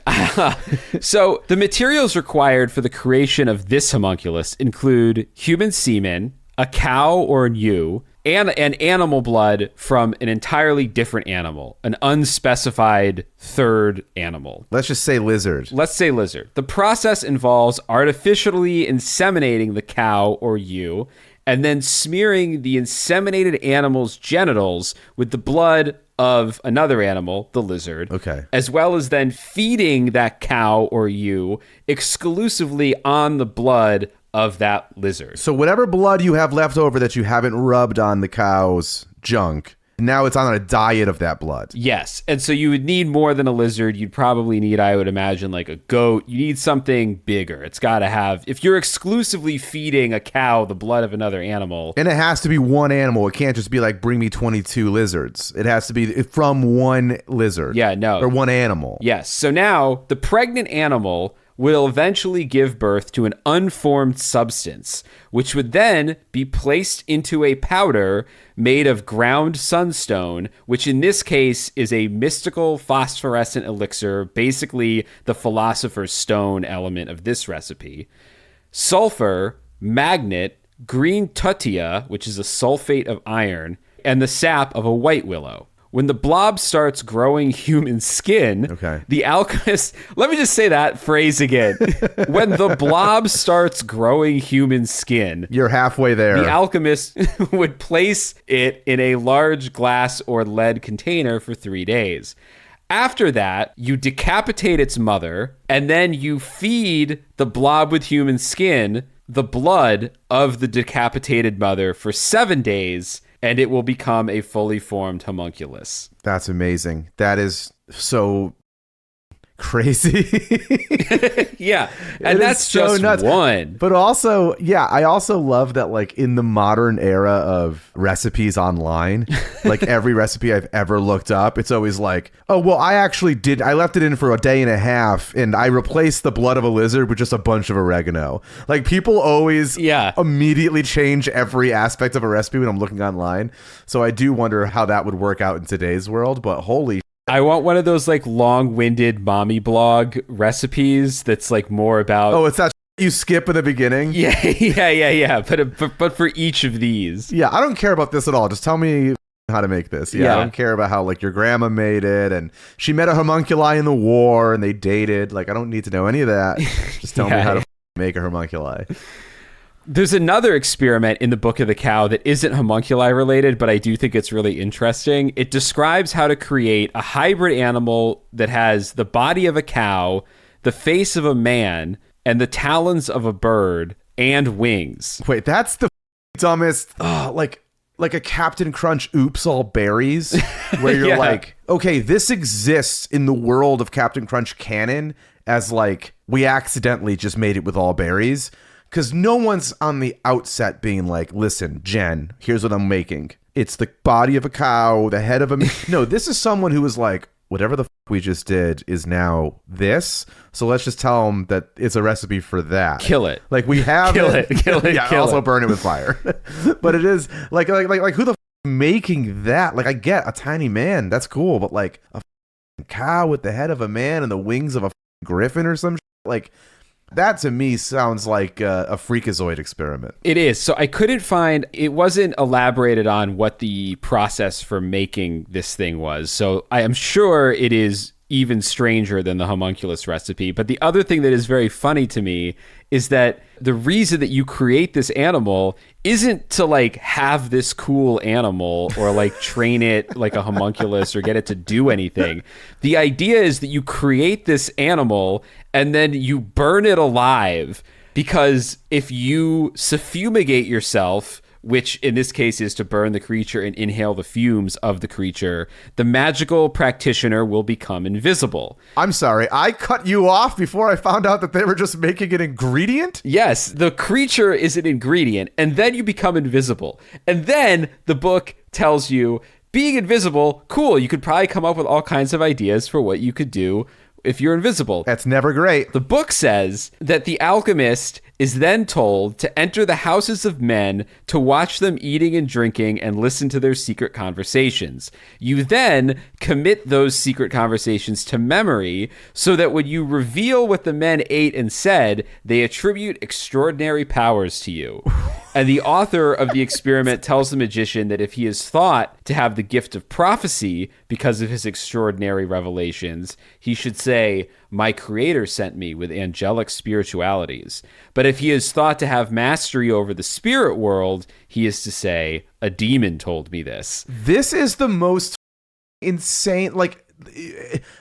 So, the materials required for the creation of this homunculus include human semen, a cow or an ewe, and an animal blood from an entirely different animal, an unspecified third animal. Let's just say lizard. Let's say lizard. The process involves artificially inseminating the cow or ewe and then smearing the inseminated animal's genitals with the blood of another animal, the lizard. Okay. As well as then feeding that cow or ewe exclusively on the blood of that lizard. So whatever blood you have left over that you haven't rubbed on the cow's junk, now it's on a diet of that blood. Yes. And so you would need more than a lizard. You'd probably need, I would imagine, like a goat. You need something bigger. It's got to have, if you're exclusively feeding a cow the blood of another animal. And it has to be one animal. It can't just be like, bring me 22 lizards. It has to be from one lizard. Yeah, no. Or one animal. Yes. So now the pregnant animal will eventually give birth to an unformed substance, which would then be placed into a powder made of ground sunstone, which in this case is a mystical phosphorescent elixir, basically the philosopher's stone element of this recipe. Sulfur, magnet, green tutia, which is a sulfate of iron, and the sap of a white willow. when the blob starts growing human skin, the alchemist, let me just say that phrase again. When the blob starts growing human skin, you're halfway there. The alchemist would place it in a large glass or lead container for 3 days. After that, you decapitate its mother, and then you feed the blob with human skin the blood of the decapitated mother for 7 days, and it will become a fully formed homunculus. That's amazing. That is so crazy. Yeah, and that's so just nuts. One. But also, yeah, I also love that, like, in the modern era of recipes online, like every recipe I've ever looked up, it's always like, oh, well, I left it in for a day and a half, and I replaced the blood of a lizard with just a bunch of oregano. Like, people always immediately change every aspect of a recipe when I'm looking online. So I do wonder how that would work out in today's world, but holy I want one of those like long-winded mommy blog recipes that's like more about... Oh, it's that you skip in the beginning? Yeah. But for each of these. Yeah, I don't care about this at all. Just tell me how to make this. Yeah, I don't care about how like your grandma made it and she met a homunculi in the war and they dated. Like, I don't need to know any of that. Just tell me how to make a homunculi. There's another experiment in the Book of the Cow that isn't homunculi related, but I do think it's really interesting. It describes how to create a hybrid animal that has the body of a cow, the face of a man, and the talons of a bird, and wings. Wait, that's the dumbest, like a Captain Crunch oops all berries, where you're like, okay, this exists in the world of Captain Crunch canon as like, we accidentally just made it with all berries. Because no one's on the outset being like, listen, Jen, here's what I'm making. It's the body of a cow, the head of a... No, this is someone who was like, whatever the we just did is now this. So let's just tell them that it's a recipe for that. Kill it. Like, we have kill it. Yeah, kill also it. burn it with fire. But it is like who the making that? Like, I get a tiny man. That's cool. But like a cow with the head of a man and the wings of a griffin or some like... That to me sounds like a freakazoid experiment. It is. So I couldn't find, it wasn't elaborated on what the process for making this thing was. So I am sure it is even stranger than the homunculus recipe. But the other thing that is very funny to me is that the reason that you create this animal isn't to like have this cool animal or like train it like a homunculus or get it to do anything. The idea is that you create this animal and then you burn it alive, because if you suffumigate yourself, which in this case is to burn the creature and inhale the fumes of the creature, the magical practitioner will become invisible. I'm sorry, I cut you off before I found out that they were just making an ingredient? Yes, the creature is an ingredient, and then you become invisible. And then the book tells you, being invisible, cool, you could probably come up with all kinds of ideas for what you could do if you're invisible. That's never great. The book says that the alchemist is then told to enter the houses of men to watch them eating and drinking and listen to their secret conversations. You then commit those secret conversations to memory so that when you reveal what the men ate and said, they attribute extraordinary powers to you. And the author of the experiment tells the magician that if he is thought to have the gift of prophecy because of his extraordinary revelations, he should say, "My creator sent me with angelic spiritualities." But if he is thought to have mastery over the spirit world, he is to say, "A demon told me this." This is the most insane, like,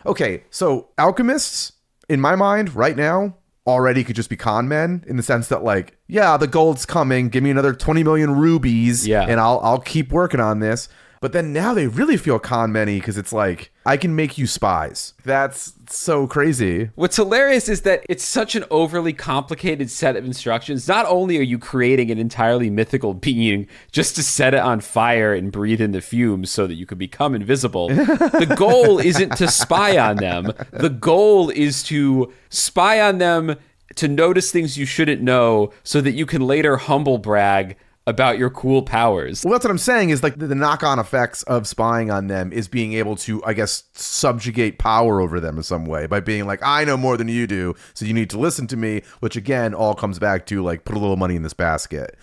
okay, so alchemists, in my mind, right now, already could just be con men, in the sense that, like, yeah, the gold's coming, give me another 20 million rubies, and I'll keep working on this. But then now they really feel con men-y, because it's like, I can make you spies. That's so crazy. What's hilarious is that it's such an overly complicated set of instructions. Not only are you creating an entirely mythical being just to set it on fire and breathe in the fumes so that you can become invisible, the goal isn't to spy on them. The goal is to spy on them, to notice things you shouldn't know so that you can later humble brag about your cool powers. Well, that's what I'm saying, is like the knock-on effects of spying on them is being able to, I guess, subjugate power over them in some way by being like, I know more than you do, so you need to listen to me, which again all comes back to like, put a little money in this basket.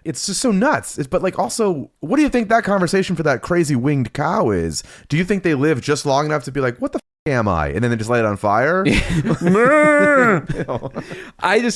It's just so nuts. But like, also, what do you think that conversation for that crazy winged cow is? Do you think they live just long enough to be like, what the am I? And then they just light it on fire?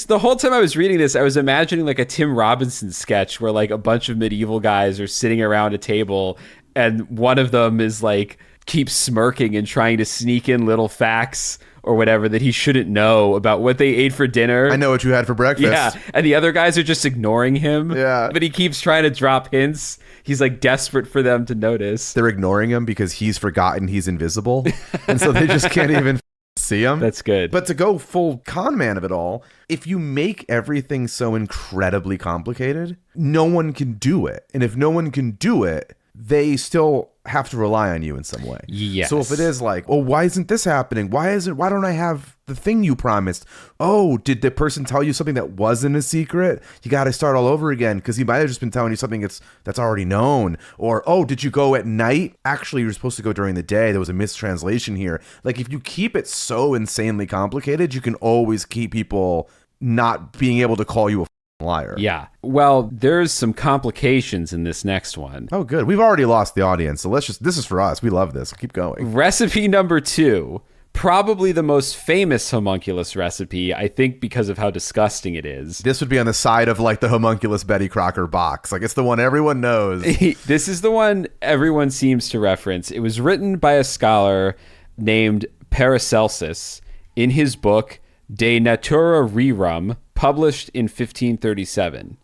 The whole time I was reading this, I was imagining like a Tim Robinson sketch where like a bunch of medieval guys are sitting around a table and one of them is like keeps smirking and trying to sneak in little facts or whatever that he shouldn't know about what they ate for dinner. I know what you had for breakfast. Yeah, and the other guys are just ignoring him. Yeah. But he keeps trying to drop hints. He's like desperate for them to notice. They're ignoring him because he's forgotten he's invisible. And so they just can't even see him. That's good. But to go full con man of it all, if you make everything so incredibly complicated, no one can do it. And if no one can do it, they still have to rely on you in some way. Yes. So if it is like, oh, why isn't this happening? Why don't I have the thing you promised? Oh, did the person tell you something that wasn't a secret? You got to start all over again because he might have just been telling you something that's already known. Or, oh, did you go at night? Actually, you were supposed to go during the day. There was a mistranslation here. Like, if you keep it so insanely complicated, you can always keep people not being able to call you a liar. Yeah. Well, there's some complications in this next one. Oh, good. We've already lost the audience. So this is for us. We love this. Keep going. Recipe number 2, probably the most famous homunculus recipe, I think because of how disgusting it is. This would be on the side of like the homunculus Betty Crocker box. Like it's the one everyone knows. This is the one everyone seems to reference. It was written by a scholar named Paracelsus in his book De Natura Rerum, published in 1537.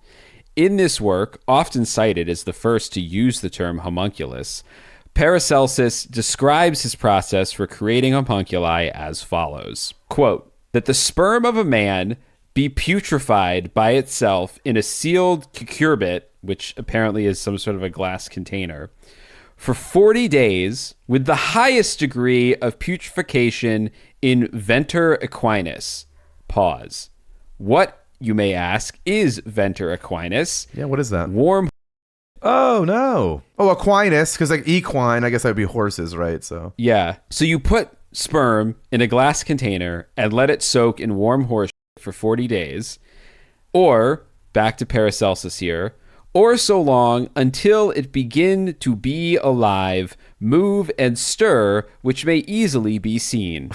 In this work, often cited as the first to use the term homunculus, Paracelsus describes his process for creating homunculi as follows. Quote, that the sperm of a man be putrefied by itself in a sealed cucurbit, which apparently is some sort of a glass container, for 40 days with the highest degree of putrefaction in venter equinus. Pause. What, you may ask, is venter equinus? Yeah, what is that? Warm. Oh, no. Oh, equinus, because like equine, I guess that would be horses, right? So Yeah. So you put sperm in a glass container and let it soak in warm horse for 40 days. Or, back to Paracelsus here, or so long until it begin to be alive, move, and stir, which may easily be seen.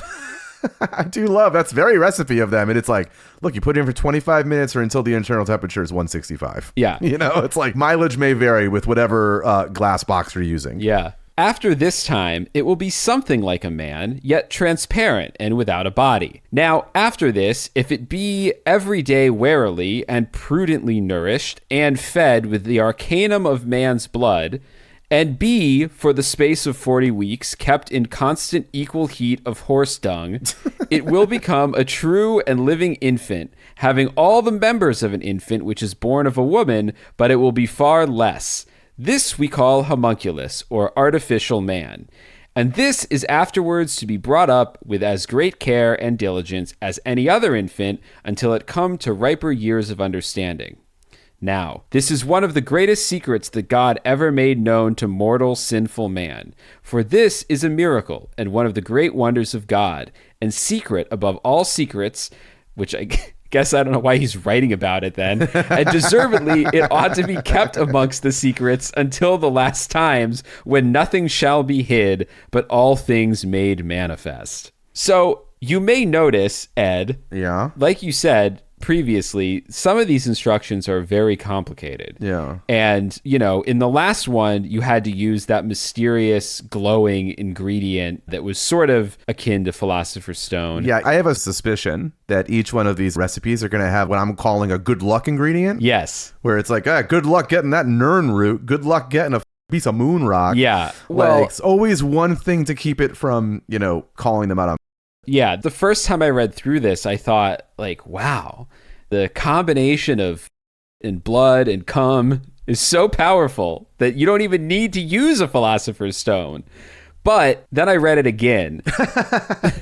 I do love that's very recipe of them. And it's like, look, you put it in for 25 minutes or until the internal temperature is 165. Yeah. You know, it's like mileage may vary with whatever glass box you're using. Yeah. After this time, it will be something like a man, yet transparent and without a body. Now, after this, if it be every day warily and prudently nourished and fed with the arcanum of man's blood, and be, for the space of 40 weeks, kept in constant equal heat of horse dung, it will become a true and living infant, having all the members of an infant which is born of a woman, but it will be far less. This we call homunculus, or artificial man. And this is afterwards to be brought up with as great care and diligence as any other infant until it come to riper years of understanding. Now, this is one of the greatest secrets that God ever made known to mortal sinful man. For this is a miracle and one of the great wonders of God, and secret above all secrets, which I guess I don't know why he's writing about it then, and deservedly it ought to be kept amongst the secrets until the last times when nothing shall be hid, but all things made manifest. So you may notice, Ed, Yeah. like you said previously, some of these instructions are very complicated. Yeah. And, you know, in the last one, you had to use that mysterious glowing ingredient that was sort of akin to Philosopher's Stone. Yeah, I have a suspicion that each one of these recipes are going to have what I'm calling a good luck ingredient. Yes. Where it's like, good luck getting that Nern root. Good luck getting a piece of moon rock. Yeah. Well, Well, it's always one thing to keep it from, calling them out on. yeah. The first time I read through this, I thought, like, wow, the combination of and blood and cum is so powerful that you don't even need to use a Philosopher's Stone. But then I read it again.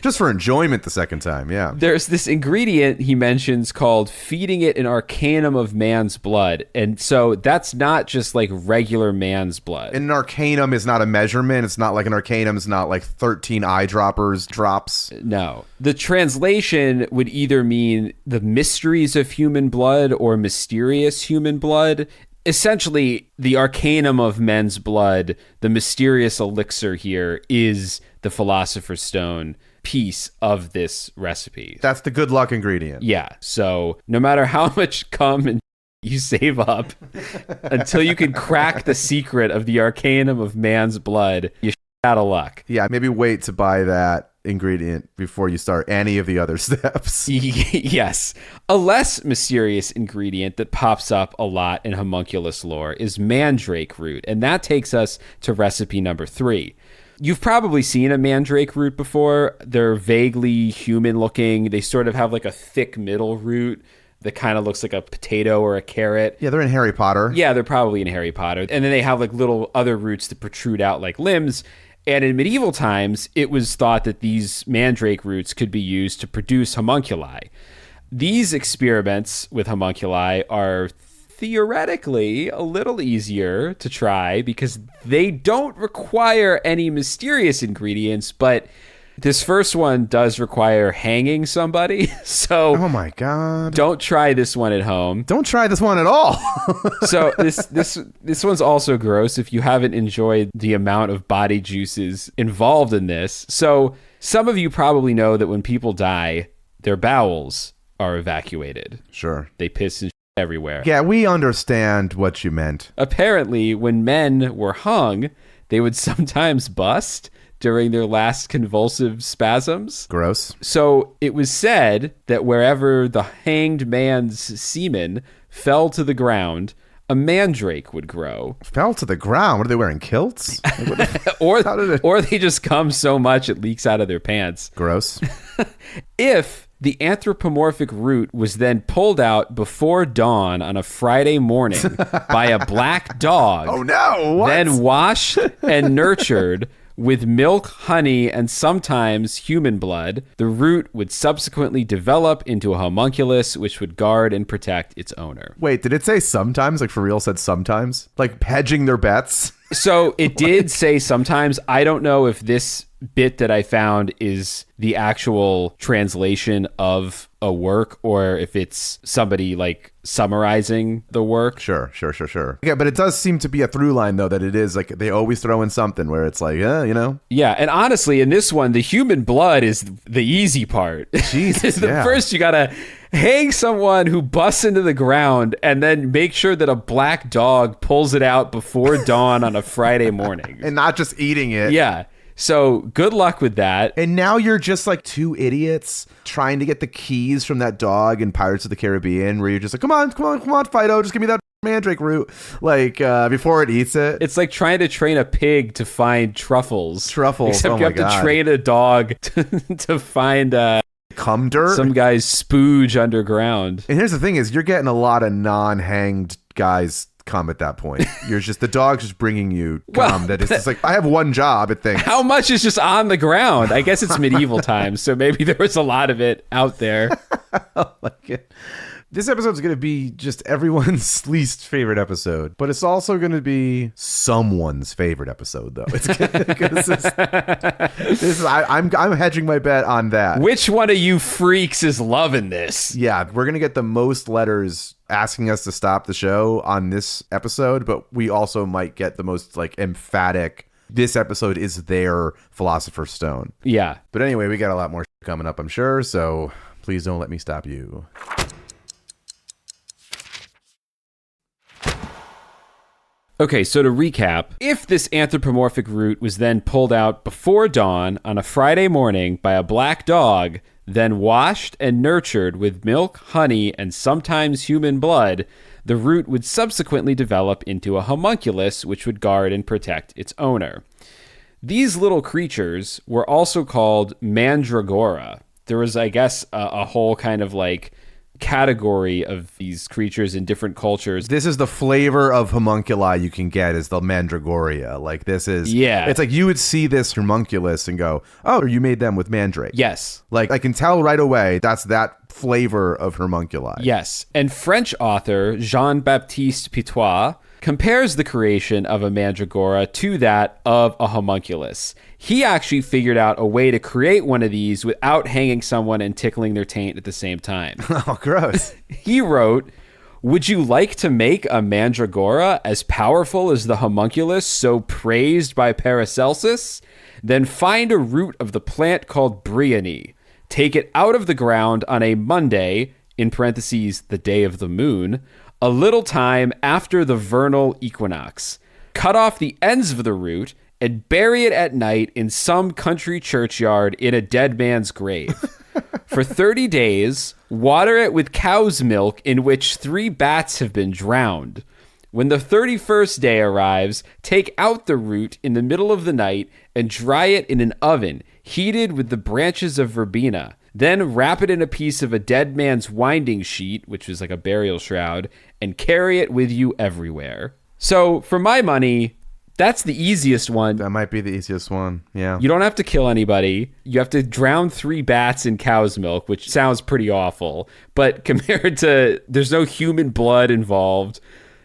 Just for enjoyment the second time, yeah. There's this ingredient he mentions called feeding it an arcanum of man's blood. And so that's not just like regular man's blood. An arcanum is not a measurement. It's not like an arcanum is not like 13 eyedroppers drops. No. The translation would either mean the mysteries of human blood or mysterious human blood. essentially, the arcanum of men's blood, the mysterious elixir here, is the Philosopher's Stone piece of this recipe. That's the good luck ingredient. Yeah. So no matter how much cum and you save up, until you can crack the secret of the arcanum of man's blood, you're out of luck. Yeah, maybe wait to buy that ingredient before you start any of the other steps. Yes. A less mysterious ingredient that pops up a lot in homunculus lore is mandrake root, and that takes us to recipe number 3. You've probably seen a mandrake root before. They're vaguely human looking. They sort of have like a thick middle root that kind of looks like a potato or a carrot. Yeah, they're in Harry Potter. Yeah, they're probably in Harry Potter. And then they have like little other roots that protrude out like limbs. And in medieval times, it was thought that these mandrake roots could be used to produce homunculi. These experiments with homunculi are theoretically a little easier to try because they don't require any mysterious ingredients, but this first one does require hanging somebody. So, oh my God. Don't try this one at home. Don't try this one at all. So this one's also gross if you haven't enjoyed the amount of body juices involved in this. So some of you probably know that when people die, their bowels are evacuated. Sure. They piss and shit everywhere. Yeah, we understand what you meant. Apparently, when men were hung, they would sometimes bust during their last convulsive spasms. Gross. So it was said that wherever the hanged man's semen fell to the ground, a mandrake would grow. Fell to the ground? What are they wearing, kilts? Or they just cum so much it leaks out of their pants. Gross. If the anthropomorphic root was then pulled out before dawn on a Friday morning by a black dog. Oh no! What? Then washed and nurtured with milk, honey, and sometimes human blood, the root would subsequently develop into a homunculus, which would guard and protect its owner. Wait, did it say sometimes? Like for real said sometimes? Like hedging their bets? So it did say sometimes. I don't know if this bit that I found is the actual translation of a work or if it's somebody like summarizing the work. Sure. Yeah, but it does seem to be a through line though, that it is like they always throw in something where it's like, you know? Yeah, and honestly, in this one, the human blood is the easy part. Jesus, First, you gotta hang someone who busts into the ground and then make sure that a black dog pulls it out before dawn on a Friday morning. And not just eating it. Yeah. So good luck with that. And now you're just like two idiots trying to get the keys from that dog in Pirates of the Caribbean, where you're just like, come on, Fido, just give me that mandrake root, like before it eats it. It's like trying to train a pig to find truffles. Except you have to train a dog to find cum dirt, some guy's spooge underground. And here's the thing: is you're getting a lot of non-hanged guys cum at that point. You're just the dog's just bringing you cum that is just like, I have one job at things. How much is just on the ground? I guess it's medieval times, so maybe there was a lot of it out there. This episode is going to be just everyone's least favorite episode, but it's also going to be someone's favorite episode, though. It's I'm hedging my bet on that. Which one of you freaks is loving this? Yeah, we're going to get the most letters asking us to stop the show on this episode, but we also might get the most like emphatic, this episode is their Philosopher's Stone. Yeah. But anyway, we got a lot more coming up, I'm sure, so please don't let me stop you. Okay, so to recap, if this anthropomorphic root was then pulled out before dawn on a Friday morning by a black dog, then washed and nurtured with milk, honey, and sometimes human blood, the root would subsequently develop into a homunculus, which would guard and protect its owner. These little creatures were also called mandragora. There was, I guess, a whole kind of like category of these creatures in different cultures. This is the flavor of homunculi you can get, is the mandragoria. Like this is, it's like you would see this homunculus and go, oh, you made them with mandrake. Yes. Like I can tell right away that's that flavor of homunculi. Yes. And French author Jean-Baptiste Pitois compares the creation of a mandragora to that of a homunculus. He actually figured out a way to create one of these without hanging someone and tickling their taint at the same time. Oh, gross. He wrote, Would you like to make a mandragora as powerful as the homunculus so praised by Paracelsus? Then find a root of the plant called bryony. Take it out of the ground on a Monday, in parentheses, the day of the moon, a little time after the vernal equinox. Cut off the ends of the root and bury it at night in some country churchyard in a dead man's grave. For 30 days, water it with cow's milk in which 3 bats have been drowned. When the 31st day arrives, take out the root in the middle of the night and dry it in an oven, heated with the branches of verbena. Then wrap it in a piece of a dead man's winding sheet, which is like a burial shroud, and carry it with you everywhere. So, for my money, that's the easiest one. That might be the easiest one. Yeah. You don't have to kill anybody. You have to drown 3 bats in cow's milk, which sounds pretty awful. But compared to, there's no human blood involved.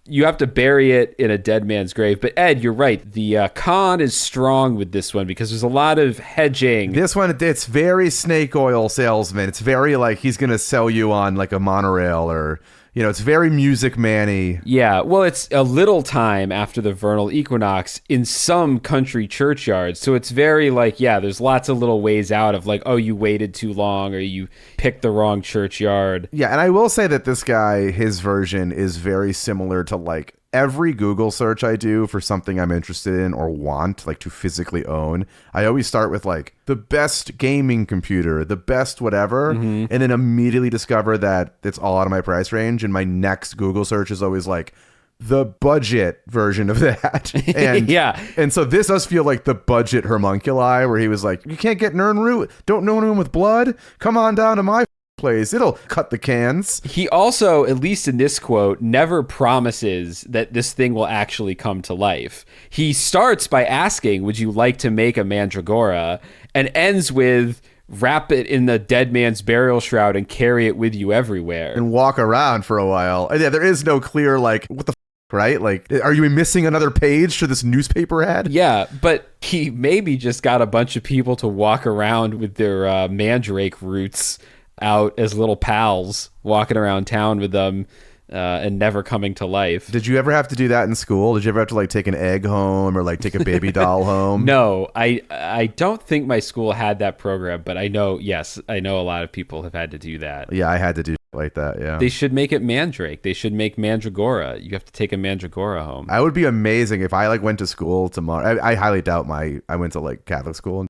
You have to bury it in a dead man's grave. But Ed, you're right. The con is strong with this one because there's a lot of hedging. This one, it's very snake oil salesman. It's very like he's going to sell you on like a monorail or... You know, it's very Music Man-y. Yeah, well, it's a little time after the vernal equinox in some country churchyards. So it's very like, yeah, there's lots of little ways out of like, oh, you waited too long or you picked the wrong churchyard. Yeah, and I will say that this guy, his version is very similar to like every Google search I do for something I'm interested in or want, like to physically own. I always start with like the best gaming computer, the best whatever, and then immediately discover that it's all out of my price range. And my next Google search is always like the budget version of that. And yeah. And so this does feel like the budget homunculi where he was like, you can't get Nern root. Don't know anyone with blood? Come on down to my place. It'll cut the cans. He also, at least in this quote, never promises that this thing will actually come to life. He starts by asking, would you like to make a mandragora? And ends with, wrap it in the dead man's burial shroud and carry it with you everywhere. And walk around for a while. And yeah, there is no clear, like, what the right? Like, are you missing another page to this newspaper ad? Yeah, but he maybe just got a bunch of people to walk around with their mandrake roots out as little pals, walking around town with them and never coming to life. Did you ever have to do that in school? Did you ever have to like take an egg home or like take a baby doll home? No, I don't think my school had that program, but I know a lot of people have had to do that. Yeah, I had to do like that, yeah. They should make it mandrake. They should make mandragora. You have to take a mandragora home. I would be amazing if I like went to school tomorrow. I highly doubt I went to like Catholic school and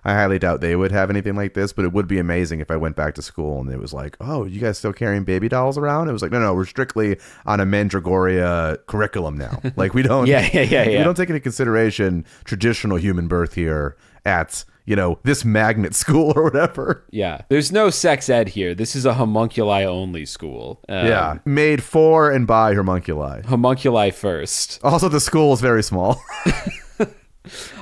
I highly doubt they would have anything like this, but it would be amazing if I went back to school and it was like, oh, you guys still carrying baby dolls around? It was like, no, we're strictly on a mandragoria curriculum now. Like we don't, yeah. We don't take into consideration traditional human birth here at, you know, this magnet school or whatever. Yeah. There's no sex ed here. This is a homunculi only school. Yeah. Made for and by homunculi. Homunculi first. Also, the school is very small.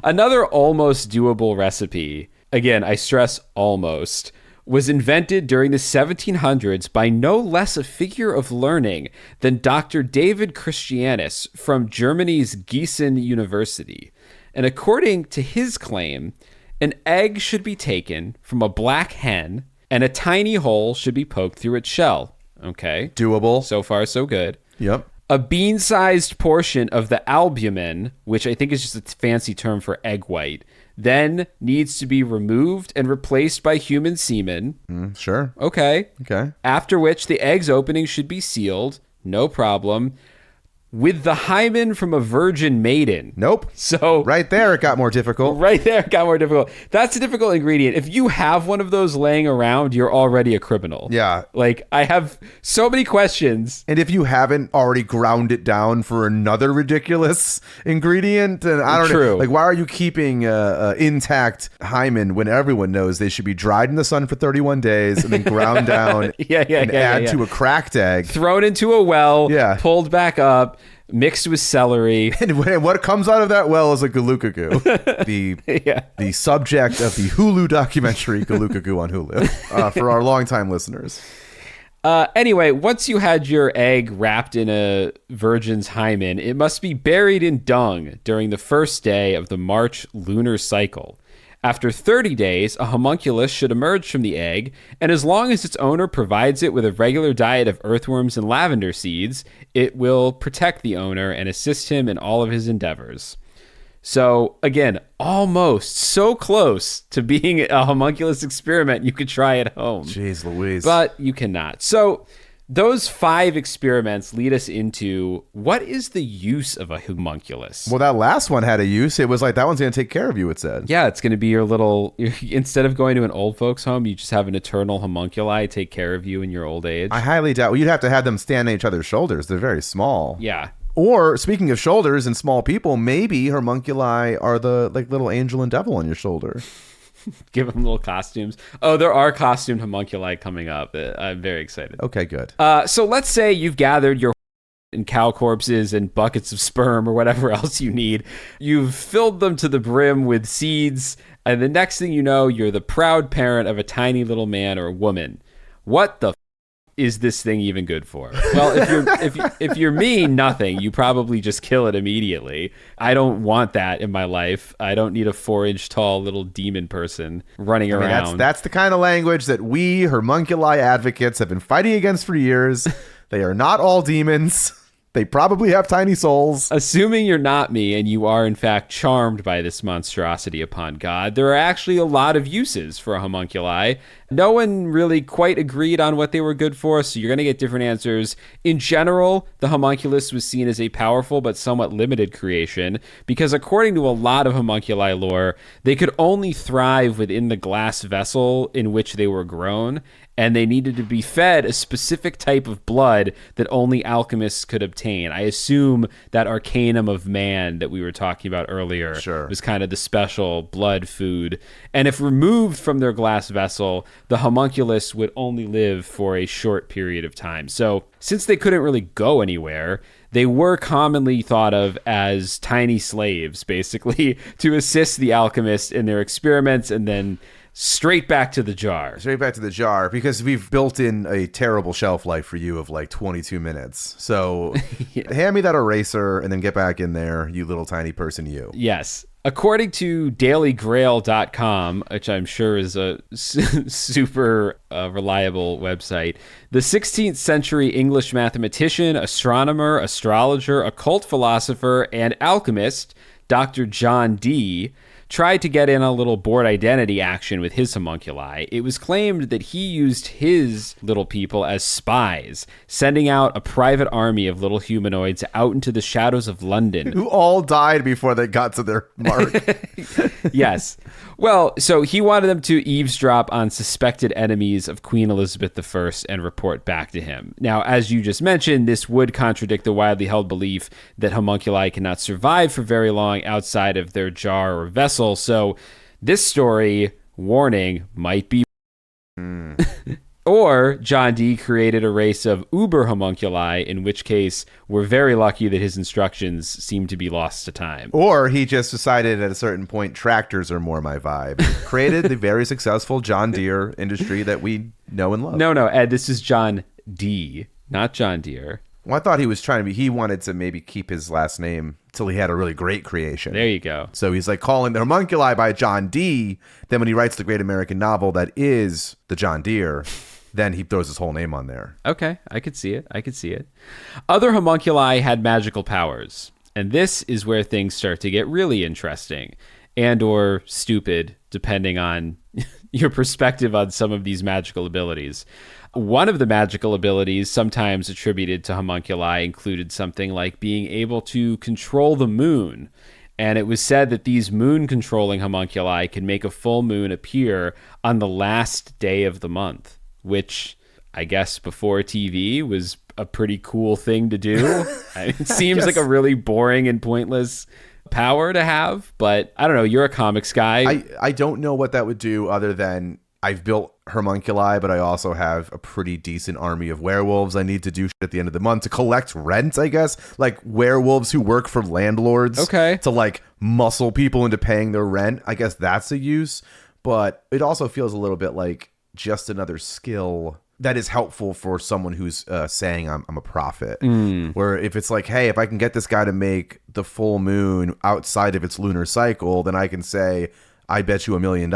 Another almost doable recipe, again, I stress almost, was invented during the 1700s by no less a figure of learning than Dr. David Christianus from Germany's Gießen University. And according to his claim, an egg should be taken from a black hen and a tiny hole should be poked through its shell. Okay. Doable. So far, so good. Yep. A bean-sized portion of the albumin, which I think is just a fancy term for egg white, then needs to be removed and replaced by human semen. Sure. Okay. After which the egg's opening should be sealed. No problem. With the hymen from a virgin maiden. Nope. So right there, it got more difficult. That's a difficult ingredient. If you have one of those laying around, you're already a criminal. Yeah. Like, I have so many questions. And if you haven't already ground it down for another ridiculous ingredient, and I don't know, like, why are you keeping intact hymen when everyone knows they should be dried in the sun for 31 days and then ground down and add to a cracked egg, thrown into a well, pulled back up, mixed with celery. And what comes out of that well is a galukagu. The subject of the Hulu documentary Galukagu on Hulu for our longtime listeners. Anyway, once you had your egg wrapped in a virgin's hymen, it must be buried in dung during the first day of the March lunar cycle. After 30 days, a homunculus should emerge from the egg, and as long as its owner provides it with a regular diet of earthworms and lavender seeds, it will protect the owner and assist him in all of his endeavors. So, again, almost so close to being a homunculus experiment you could try at home. Jeez Louise. But you cannot. So, those 5 experiments lead us into what is the use of a homunculus? Well, that last one had a use. It was like, that one's going to take care of you, it said. Yeah, it's going to be your little, instead of going to an old folks home, you just have an eternal homunculi take care of you in your old age. I highly doubt. Well, you'd have to have them stand on each other's shoulders. They're very small. Yeah. Or, speaking of shoulders and small people, maybe homunculi are the like little angel and devil on your shoulder. Give them little costumes. Oh, there are costumed homunculi coming up. I'm very excited. Okay, good. So let's say you've gathered your and cow corpses and buckets of sperm or whatever else you need. You've filled them to the brim with seeds, and the next thing you know, you're the proud parent of a tiny little man or woman. What the is this thing even good for? Well, if you're me, nothing. You probably just kill it immediately. I don't want that in my life. I don't need a 4-inch tall little demon person running around. That's the kind of language that we homunculi advocates have been fighting against for years. They are not all demons. They probably have tiny souls. Assuming you're not me and you are in fact charmed by this monstrosity upon God, there are actually a lot of uses for a homunculi. No one really quite agreed on what they were good for, so you're going to get different answers. In general, the homunculus was seen as a powerful but somewhat limited creation because according to a lot of homunculi lore, they could only thrive within the glass vessel in which they were grown, and they needed to be fed a specific type of blood that only alchemists could obtain. I assume that arcanum of man that we were talking about earlier was kind of the special blood food. And if removed from their glass vessel, the homunculus would only live for a short period of time. So since they couldn't really go anywhere, they were commonly thought of as tiny slaves, basically, to assist the alchemists in their experiments and then straight back to the jar. Straight back to the jar, because we've built in a terrible shelf life for you of like 22 minutes. So hand me that eraser and then get back in there, you little tiny person, you. Yes. According to dailygrail.com, which I'm sure is a super reliable website, the 16th century English mathematician, astronomer, astrologer, occult philosopher, and alchemist, Dr. John Dee, tried to get in a little board identity action with his homunculi. It was claimed that he used his little people as spies, sending out a private army of little humanoids out into the shadows of London. Who all died before they got to their mark. Yes. Well, so he wanted them to eavesdrop on suspected enemies of Queen Elizabeth I and report back to him. Now, as you just mentioned, this would contradict the widely held belief that homunculi cannot survive for very long outside of their jar or vessel. So this story, warning, might be or John Dee created a race of uber homunculi, in which case we're very lucky that his instructions seem to be lost to time. Or he just decided at a certain point, tractors are more my vibe. Created the very successful John Deere industry that we know and love. No, Ed, this is John Dee, not John Deere. Well, I thought he was trying to be, he wanted to maybe keep his last name till he had a really great creation. There you go. So he's like calling the homunculi by John Dee. Then when he writes the great American novel that is the John Deere, then he throws his whole name on there. Okay, I could see it. Other homunculi had magical powers, and this is where things start to get really interesting and or stupid, depending on your perspective on some of these magical abilities. One of the magical abilities sometimes attributed to homunculi included something like being able to control the moon. And it was said that these moon-controlling homunculi can make a full moon appear on the last day of the month, which I guess before TV was a pretty cool thing to do. It seems like a really boring and pointless power to have, but I don't know. You're a comics guy. I don't know what that would do other than I've built homunculi, but I also have a pretty decent army of werewolves. I need to do shit at the end of the month to collect rent, I guess. Like werewolves who work for landlords. Okay. To like muscle people into paying their rent. I guess that's a use. But it also feels a little bit like just another skill that is helpful for someone who's saying I'm a prophet. Where if it's like, hey, if I can get this guy to make the full moon outside of its lunar cycle, then I can say I bet you $1 million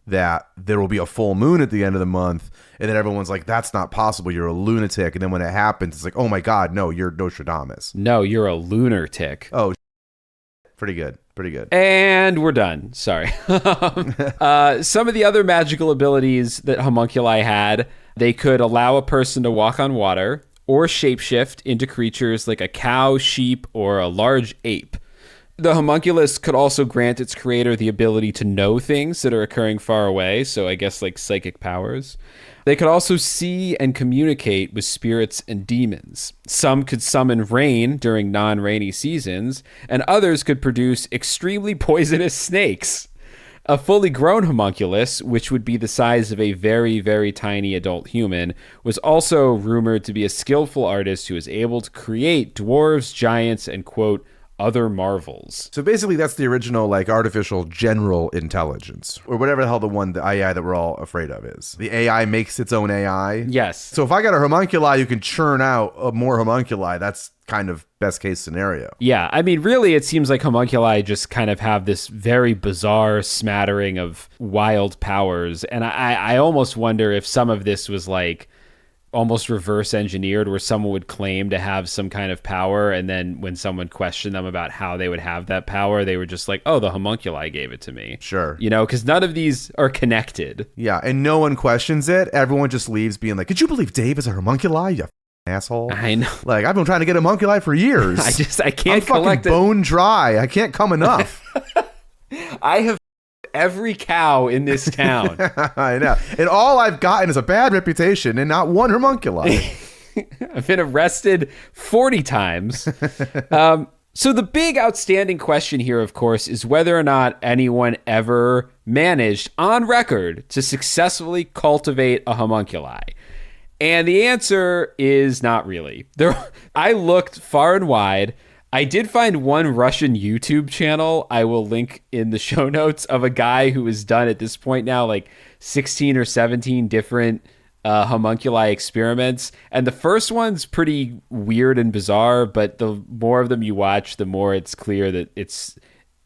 that there will be a full moon at the end of the month. And then everyone's like, that's not possible. You're a lunatic. And then when it happens, it's like, oh my God, no, you're Nostradamus. No, you're a lunatic. Oh, pretty good. Pretty good. And we're done. Sorry. Some of the other magical abilities that homunculi had, they could allow a person to walk on water or shapeshift into creatures like a cow, sheep, or a large ape. The homunculus could also grant its creator the ability to know things that are occurring far away, so I guess like psychic powers. They could also see and communicate with spirits and demons. Some could summon rain during non-rainy seasons, and others could produce extremely poisonous snakes. A fully grown homunculus, which would be the size of a very, very tiny adult human, was also rumored to be a skillful artist who was able to create dwarves, giants, and, quote, other marvels. So basically that's the original like artificial general intelligence or whatever the hell the AI that we're all afraid of is. The AI makes its own AI. Yes. So if I got a homunculi, you can churn out more homunculi. That's kind of best case scenario. Yeah. I mean, really, it seems like homunculi just kind of have this very bizarre smattering of wild powers. And I almost wonder if some of this was like almost reverse engineered, where someone would claim to have some kind of power, and then when someone questioned them about how they would have that power, they were just like, oh, the homunculi gave it to me. Sure. You know, because none of these are connected. Yeah, and no one questions it. Everyone just leaves being like, could you believe Dave is a homunculi, you asshole? I know. Like, I've been trying to get a homunculi for years. I can't I'm collect fucking it. bone dry. I can't come enough. I have every cow in this town. I know. And all I've gotten is a bad reputation and not one homunculi. I've been arrested 40 times. So the big outstanding question here, of course, is whether or not anyone ever managed on record to successfully cultivate a homunculi. And the answer is not really. I looked far and wide. I did find one Russian YouTube channel I will link in the show notes of a guy who has done at this point now like 16 or 17 different homunculi experiments. And the first one's pretty weird and bizarre, but the more of them you watch, the more it's clear that it's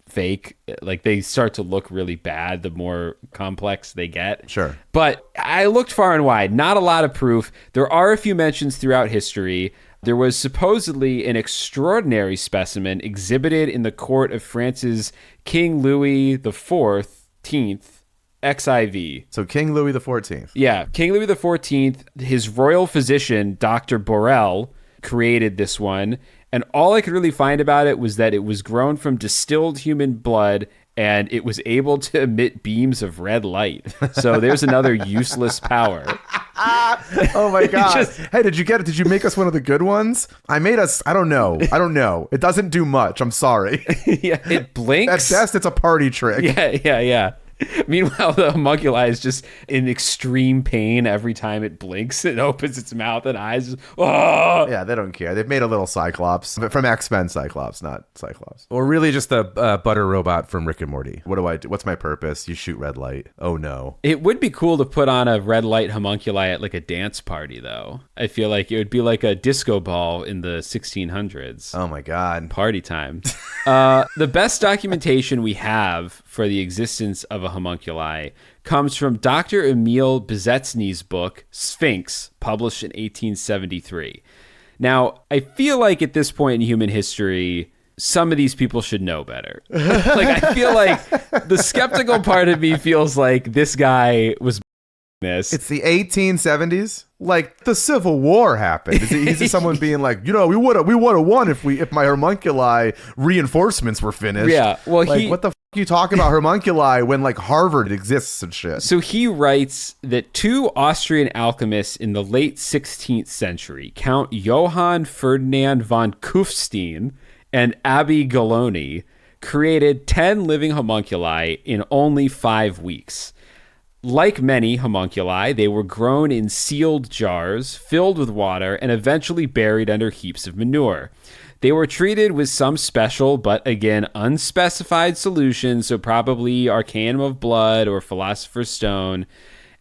fake. Like they start to look really bad the more complex they get. Sure. But I looked far and wide. Not a lot of proof. There are a few mentions throughout history. There was supposedly an extraordinary specimen exhibited in the court of France's King Louis XIV, XIV. So King Louis XIV. Yeah, King Louis XIV, his royal physician, Dr. Borel, created this one. And all I could really find about it was that it was grown from distilled human blood and it was able to emit beams of red light. So there's another useless power. Oh my God. Hey, did you make us one of the good ones? I don't know. It doesn't do much. I'm sorry. Yeah, it blinks. At best, it's a party trick. Yeah. Meanwhile, the homunculi is just in extreme pain every time it blinks. It opens its mouth and eyes. Oh! Yeah, they don't care. They've made a little Cyclops from X-Men Cyclops, not Cyclops. Or really just a butter robot from Rick and Morty. What do I do? What's my purpose? You shoot red light. Oh no. It would be cool to put on a red light homunculi at like a dance party, though. I feel like it would be like a disco ball in the 1600s. Oh my God. Party time. The best documentation we have for the existence of a homunculi comes from Dr. Emil Bezetsny's book, Sphinx, published in 1873. Now, I feel like at this point in human history, some of these people should know better. Like, I feel like the skeptical part of me feels like this guy was this. It's the 1870s. Like the Civil War happened. Is it easy someone being like, we would have won if my homunculi reinforcements were finished? Yeah. Well, like, what the you talking about homunculi when like Harvard exists and shit? So he writes that two Austrian alchemists in the late 16th century, Count Johann Ferdinand von Kufstein and Abbe Galoni, created 10 living homunculi in only 5 weeks. Like many homunculi, they were grown in sealed jars, filled with water, and eventually buried under heaps of manure. They were treated with some special, but again, unspecified solution, so probably arcanum of blood or philosopher's stone,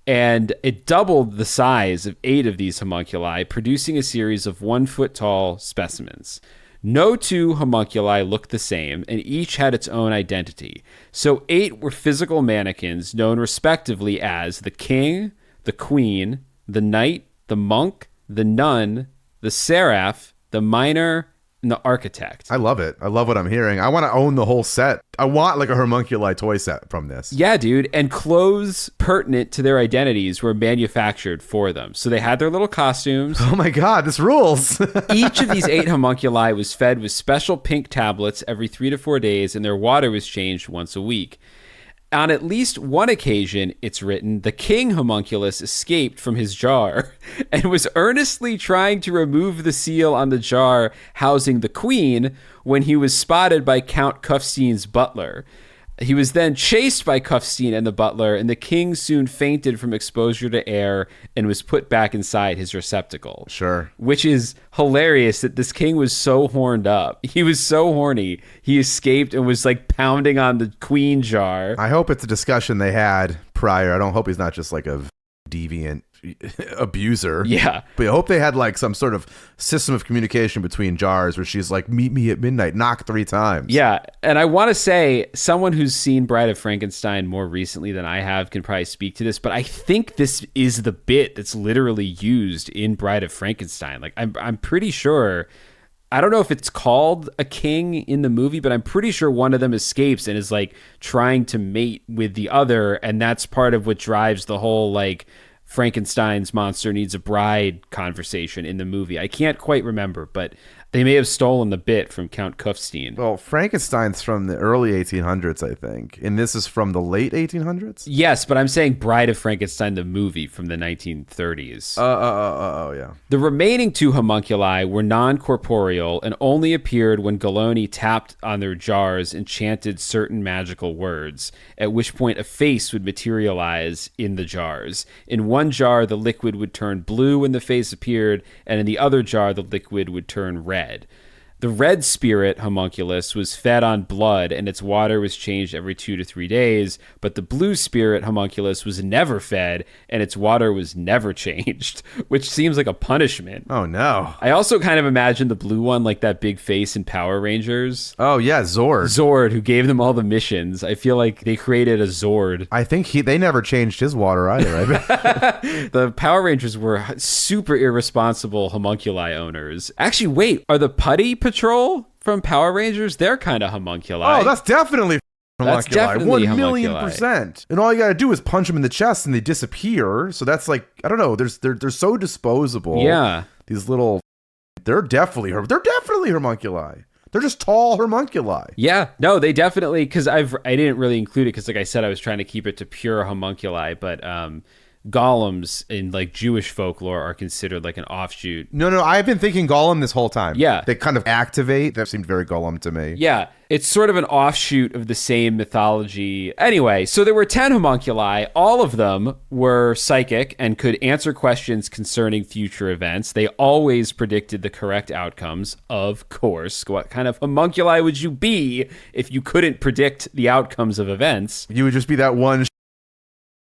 and it doubled the size of 8 of these homunculi, producing a series of 1-foot-tall specimens. No two homunculi looked the same, and each had its own identity. So 8 were physical mannequins known respectively as the king, the queen, the knight, the monk, the nun, the seraph, the miner, and the architect. I love it. I love what I'm hearing. I want to own the whole set. I want like a homunculi toy set from this. Yeah, dude. And clothes pertinent to their identities were manufactured for them. So they had their little costumes. Oh my God, this rules. Each of these 8 homunculi was fed with special pink tablets every 3 to 4 days, and their water was changed once a week. On at least one occasion, it's written, the king homunculus escaped from his jar and was earnestly trying to remove the seal on the jar housing the queen when he was spotted by Count Kufstein's butler. He was then chased by Kufstein and the butler, and the king soon fainted from exposure to air and was put back inside his receptacle. Sure. Which is hilarious that this king was so horned up. He was so horny. He escaped and was like pounding on the queen jar. I hope it's a discussion they had prior. I don't hope he's not just like a deviant abuser. Yeah. But I hope they had like some sort of system of communication between jars where she's like, meet me at midnight, knock 3 times. Yeah. And I want to say someone who's seen Bride of Frankenstein more recently than I have can probably speak to this, but I think this is the bit that's literally used in Bride of Frankenstein. Like I'm pretty sure, I don't know if it's called a king in the movie, but I'm pretty sure one of them escapes and is like trying to mate with the other. And that's part of what drives the whole like Frankenstein's monster needs a bride conversation in the movie. I can't quite remember, but they may have stolen the bit from Count Kufstein. Well, Frankenstein's from the early 1800s, I think. And this is from the late 1800s? Yes, but I'm saying Bride of Frankenstein, the movie from the 1930s. Oh, yeah. The remaining 2 homunculi were non-corporeal and only appeared when Galoni tapped on their jars and chanted certain magical words, at which point a face would materialize in the jars. In one jar, the liquid would turn blue when the face appeared, and in the other jar, the liquid would turn red. The red spirit homunculus was fed on blood and its water was changed every 2 to 3 days, but the blue spirit homunculus was never fed and its water was never changed, which seems like a punishment. Oh, no. I also kind of imagine the blue one like that big face in Power Rangers. Oh, yeah, Zord. Zord, who gave them all the missions. I feel like they created a Zord. I think they never changed his water either. The Power Rangers were super irresponsible homunculi owners. Actually, wait, are the Putty Patrol from Power Rangers? They're kind of homunculi. Oh, that's definitely homunculi. That's definitely 1,000,000%. And all you gotta do is punch them in the chest and they disappear. So that's like, I don't know, they're so disposable. Yeah. These little, they're definitely homunculi. They're just tall homunculi. Yeah, no, they definitely, because I didn't really include it because, like I said, I was trying to keep it to pure homunculi, but golems in like Jewish folklore are considered like an offshoot. No, I've been thinking Golem this whole time. Yeah. They kind of activate. That seemed very Golem to me. Yeah, it's sort of an offshoot of the same mythology. Anyway, so there were 10 homunculi. All of them were psychic and could answer questions concerning future events. They always predicted the correct outcomes, of course. What kind of homunculi would you be if you couldn't predict the outcomes of events? You would just be that one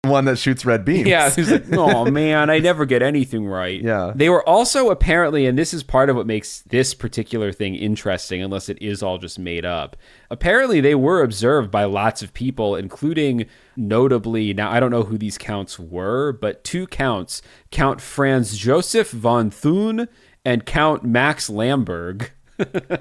that shoots red beams. Yeah, who's like, oh man, I never get anything right. Yeah. They were also apparently, and this is part of what makes this particular thing interesting, unless it is all just made up. Apparently, they were observed by lots of people, including notably, now I don't know who these counts were, but 2 counts, Count Franz Joseph von Thun and Count Max Lamberg.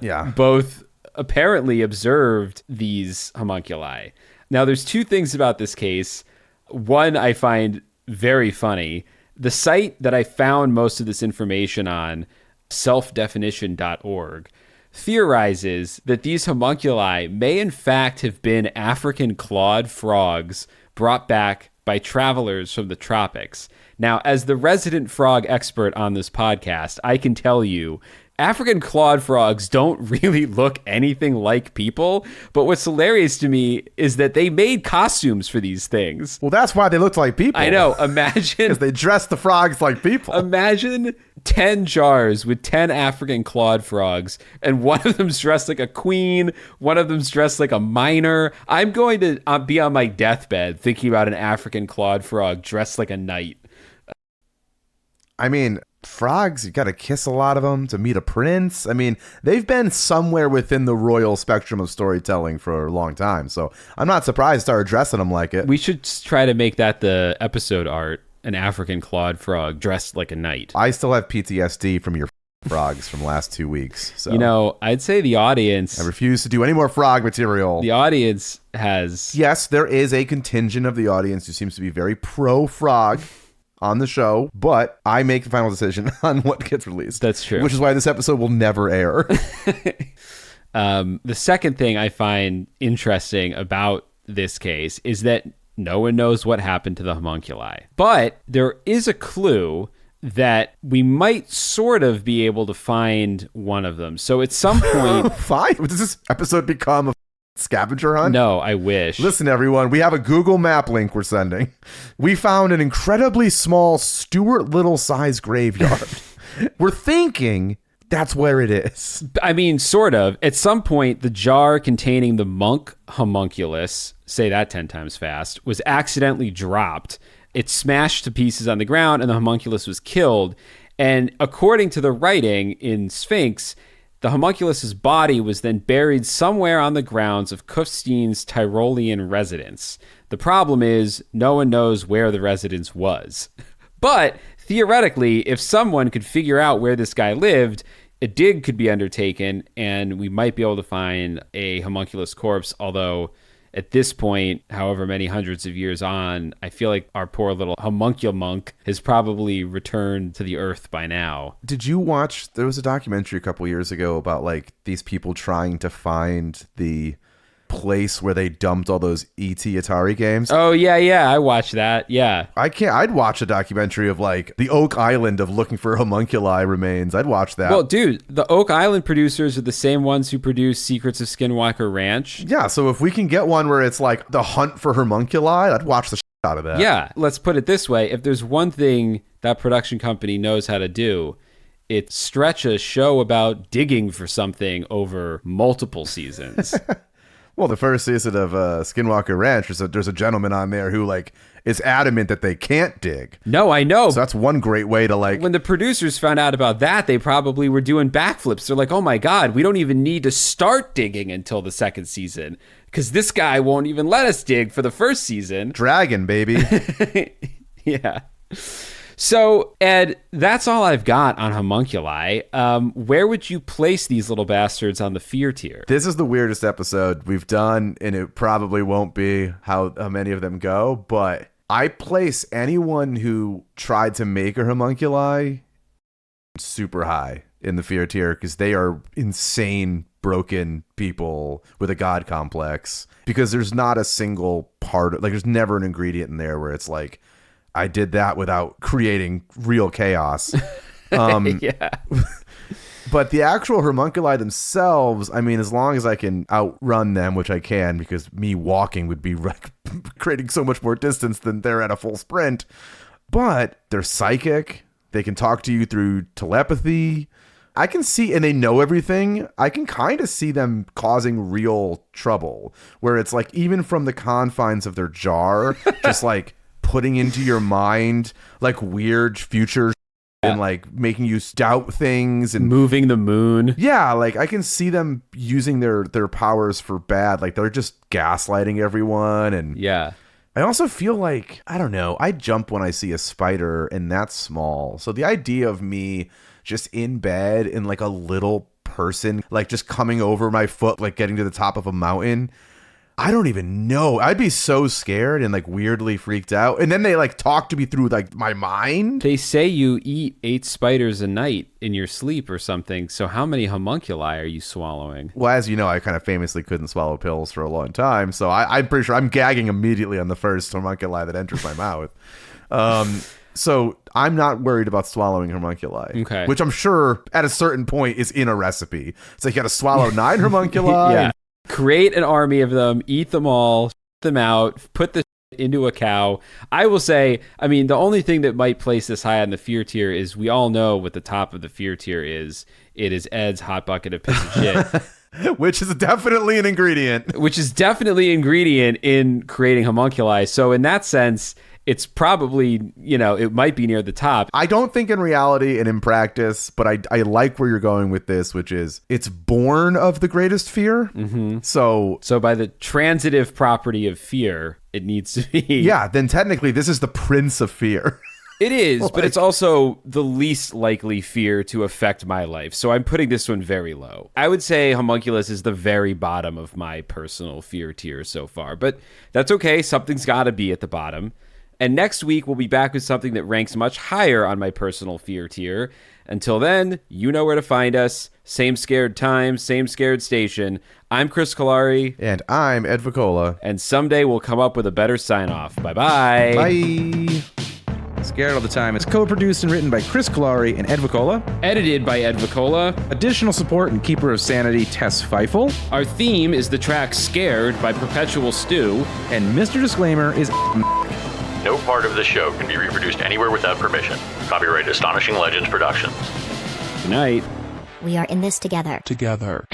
Yeah. Both apparently observed these homunculi. Now, there's 2 things about this case. One I find very funny. The site that I found most of this information on, selfdefinition.org, theorizes that these homunculi may in fact have been African clawed frogs brought back by travelers from the tropics. Now, as the resident frog expert on this podcast, I can tell you African clawed frogs don't really look anything like people, but what's hilarious to me is that they made costumes for these things. Well, that's why they looked like people. I know. Imagine. Because they dressed the frogs like people. Imagine 10 jars with 10 African clawed frogs, and one of them's dressed like a queen, one of them's dressed like a miner. I'm going to be on my deathbed thinking about an African clawed frog dressed like a knight. I mean, frogs, you got to kiss a lot of them to meet a prince. I mean, they've been somewhere within the royal spectrum of storytelling for a long time. So I'm not surprised to start addressing them like it. We should try to make that the episode art, an African clawed frog dressed like a knight. I still have PTSD from your frogs from last 2 weeks. So You know, I'd say the audience... I refuse to do any more frog material. The audience has... Yes, there is a contingent of the audience who seems to be very pro-frog on the show, but I make the final decision on what gets released. That's true. Which is why this episode will never air. The second thing I find interesting about this case is that no one knows what happened to the homunculi. But there is a clue that we might sort of be able to find one of them. So at some point... Fine. Does this episode become a scavenger hunt? No, I wish. Listen, everyone, we have a Google map link we're sending. We found an incredibly small Stuart Little-sized graveyard. We're thinking that's where it is. I mean, sort of. At some point, the jar containing the monk homunculus, say that 10 times fast, was accidentally dropped. It smashed to pieces on the ground, and the homunculus was killed. And according to the writing in Sphinx, the homunculus's body was then buried somewhere on the grounds of Kufstein's Tyrolean residence. The problem is, no one knows where the residence was. But theoretically, if someone could figure out where this guy lived, a dig could be undertaken, and we might be able to find a homunculus corpse, although at this point, however many hundreds of years on, I feel like our poor little homunculmonk has probably returned to the earth by now. Did you watch, there was a documentary a couple years ago about like these people trying to find the place where they dumped all those E.T. Atari games. Oh, yeah, I watched that, yeah. I'd watch a documentary of like the Oak Island of looking for homunculi remains. I'd watch that. Well, dude, the Oak Island producers are the same ones who produce Secrets of Skinwalker Ranch. Yeah, so if we can get one where it's like the hunt for homunculi, I'd watch the shit out of that. Yeah, let's put it this way. If there's one thing that production company knows how to do, it's stretch a show about digging for something over multiple seasons. Well, the first season of Skinwalker Ranch, there's a gentleman on there who like is adamant that they can't dig. No, I know. So that's one great way to like... When the producers found out about that, they probably were doing backflips. They're like, oh my God, we don't even need to start digging until the second season because this guy won't even let us dig for the first season. Dragon, baby. Yeah. So, Ed, that's all I've got on homunculi. Where would you place these little bastards on the fear tier? This is the weirdest episode we've done, and it probably won't be how many of them go, but I place anyone who tried to make a homunculi super high in the fear tier because they are insane, broken people with a god complex because there's not a single part, like there's never an ingredient in there where it's like, I did that without creating real chaos. Yeah. But the actual homunculi themselves, I mean, as long as I can outrun them, which I can, because me walking would be creating so much more distance than they're at a full sprint. But they're psychic. They can talk to you through telepathy. I can see, and they know everything. I can kind of see them causing real trouble, where it's like, even from the confines of their jar, just like putting into your mind like weird future and like making you doubt things and moving the moon. Yeah, like I can see them using their powers for bad. Like they're just gaslighting everyone. And yeah, I also feel like, I don't know, I jump when I see a spider and that's small. So the idea of me just in bed and like a little person like just coming over my foot, like getting to the top of a mountain, I don't even know. I'd be so scared and like weirdly freaked out. And then they like talk to me through like my mind. They say you eat 8 spiders a night in your sleep or something. So how many homunculi are you swallowing? Well, as you know, I kind of famously couldn't swallow pills for a long time. So I'm pretty sure I'm gagging immediately on the first homunculi that enters my mouth. So I'm not worried about swallowing homunculi. Okay. Which I'm sure at a certain point is in a recipe. So you got to swallow 9 homunculi. Yeah. Create an army of them, eat them all, them out, put the into a cow. I will say, I mean, the only thing that might place this high on the fear tier is we all know what the top of the fear tier is. It is Ed's hot bucket of piss of shit. Which is definitely an ingredient. Which is definitely an ingredient in creating homunculi. So in that sense, it's probably, it might be near the top. I don't think in reality and in practice, but I like where you're going with this, which is it's born of the greatest fear. Mm-hmm. So by the transitive property of fear, it needs to be. Yeah, then technically this is the prince of fear. It is, but it's also the least likely fear to affect my life. So I'm putting this one very low. I would say Homunculus is the very bottom of my personal fear tier so far, but that's okay. Something's got to be at the bottom. And next week, we'll be back with something that ranks much higher on my personal fear tier. Until then, you know where to find us. Same scared time, same scared station. I'm Chris Kalari. And I'm Ed Vicola. And someday we'll come up with a better sign-off. Bye-bye. Bye. Scared All the Time is co-produced and written by Chris Kalari and Ed Vicola. Edited by Ed Vicola. Additional support and Keeper of Sanity, Tess Feifel. Our theme is the track Scared by Perpetual Stew. And Mr. Disclaimer is... No part of this show can be reproduced anywhere without permission. Copyright Astonishing Legends Productions. Good night. We are in this together. Together.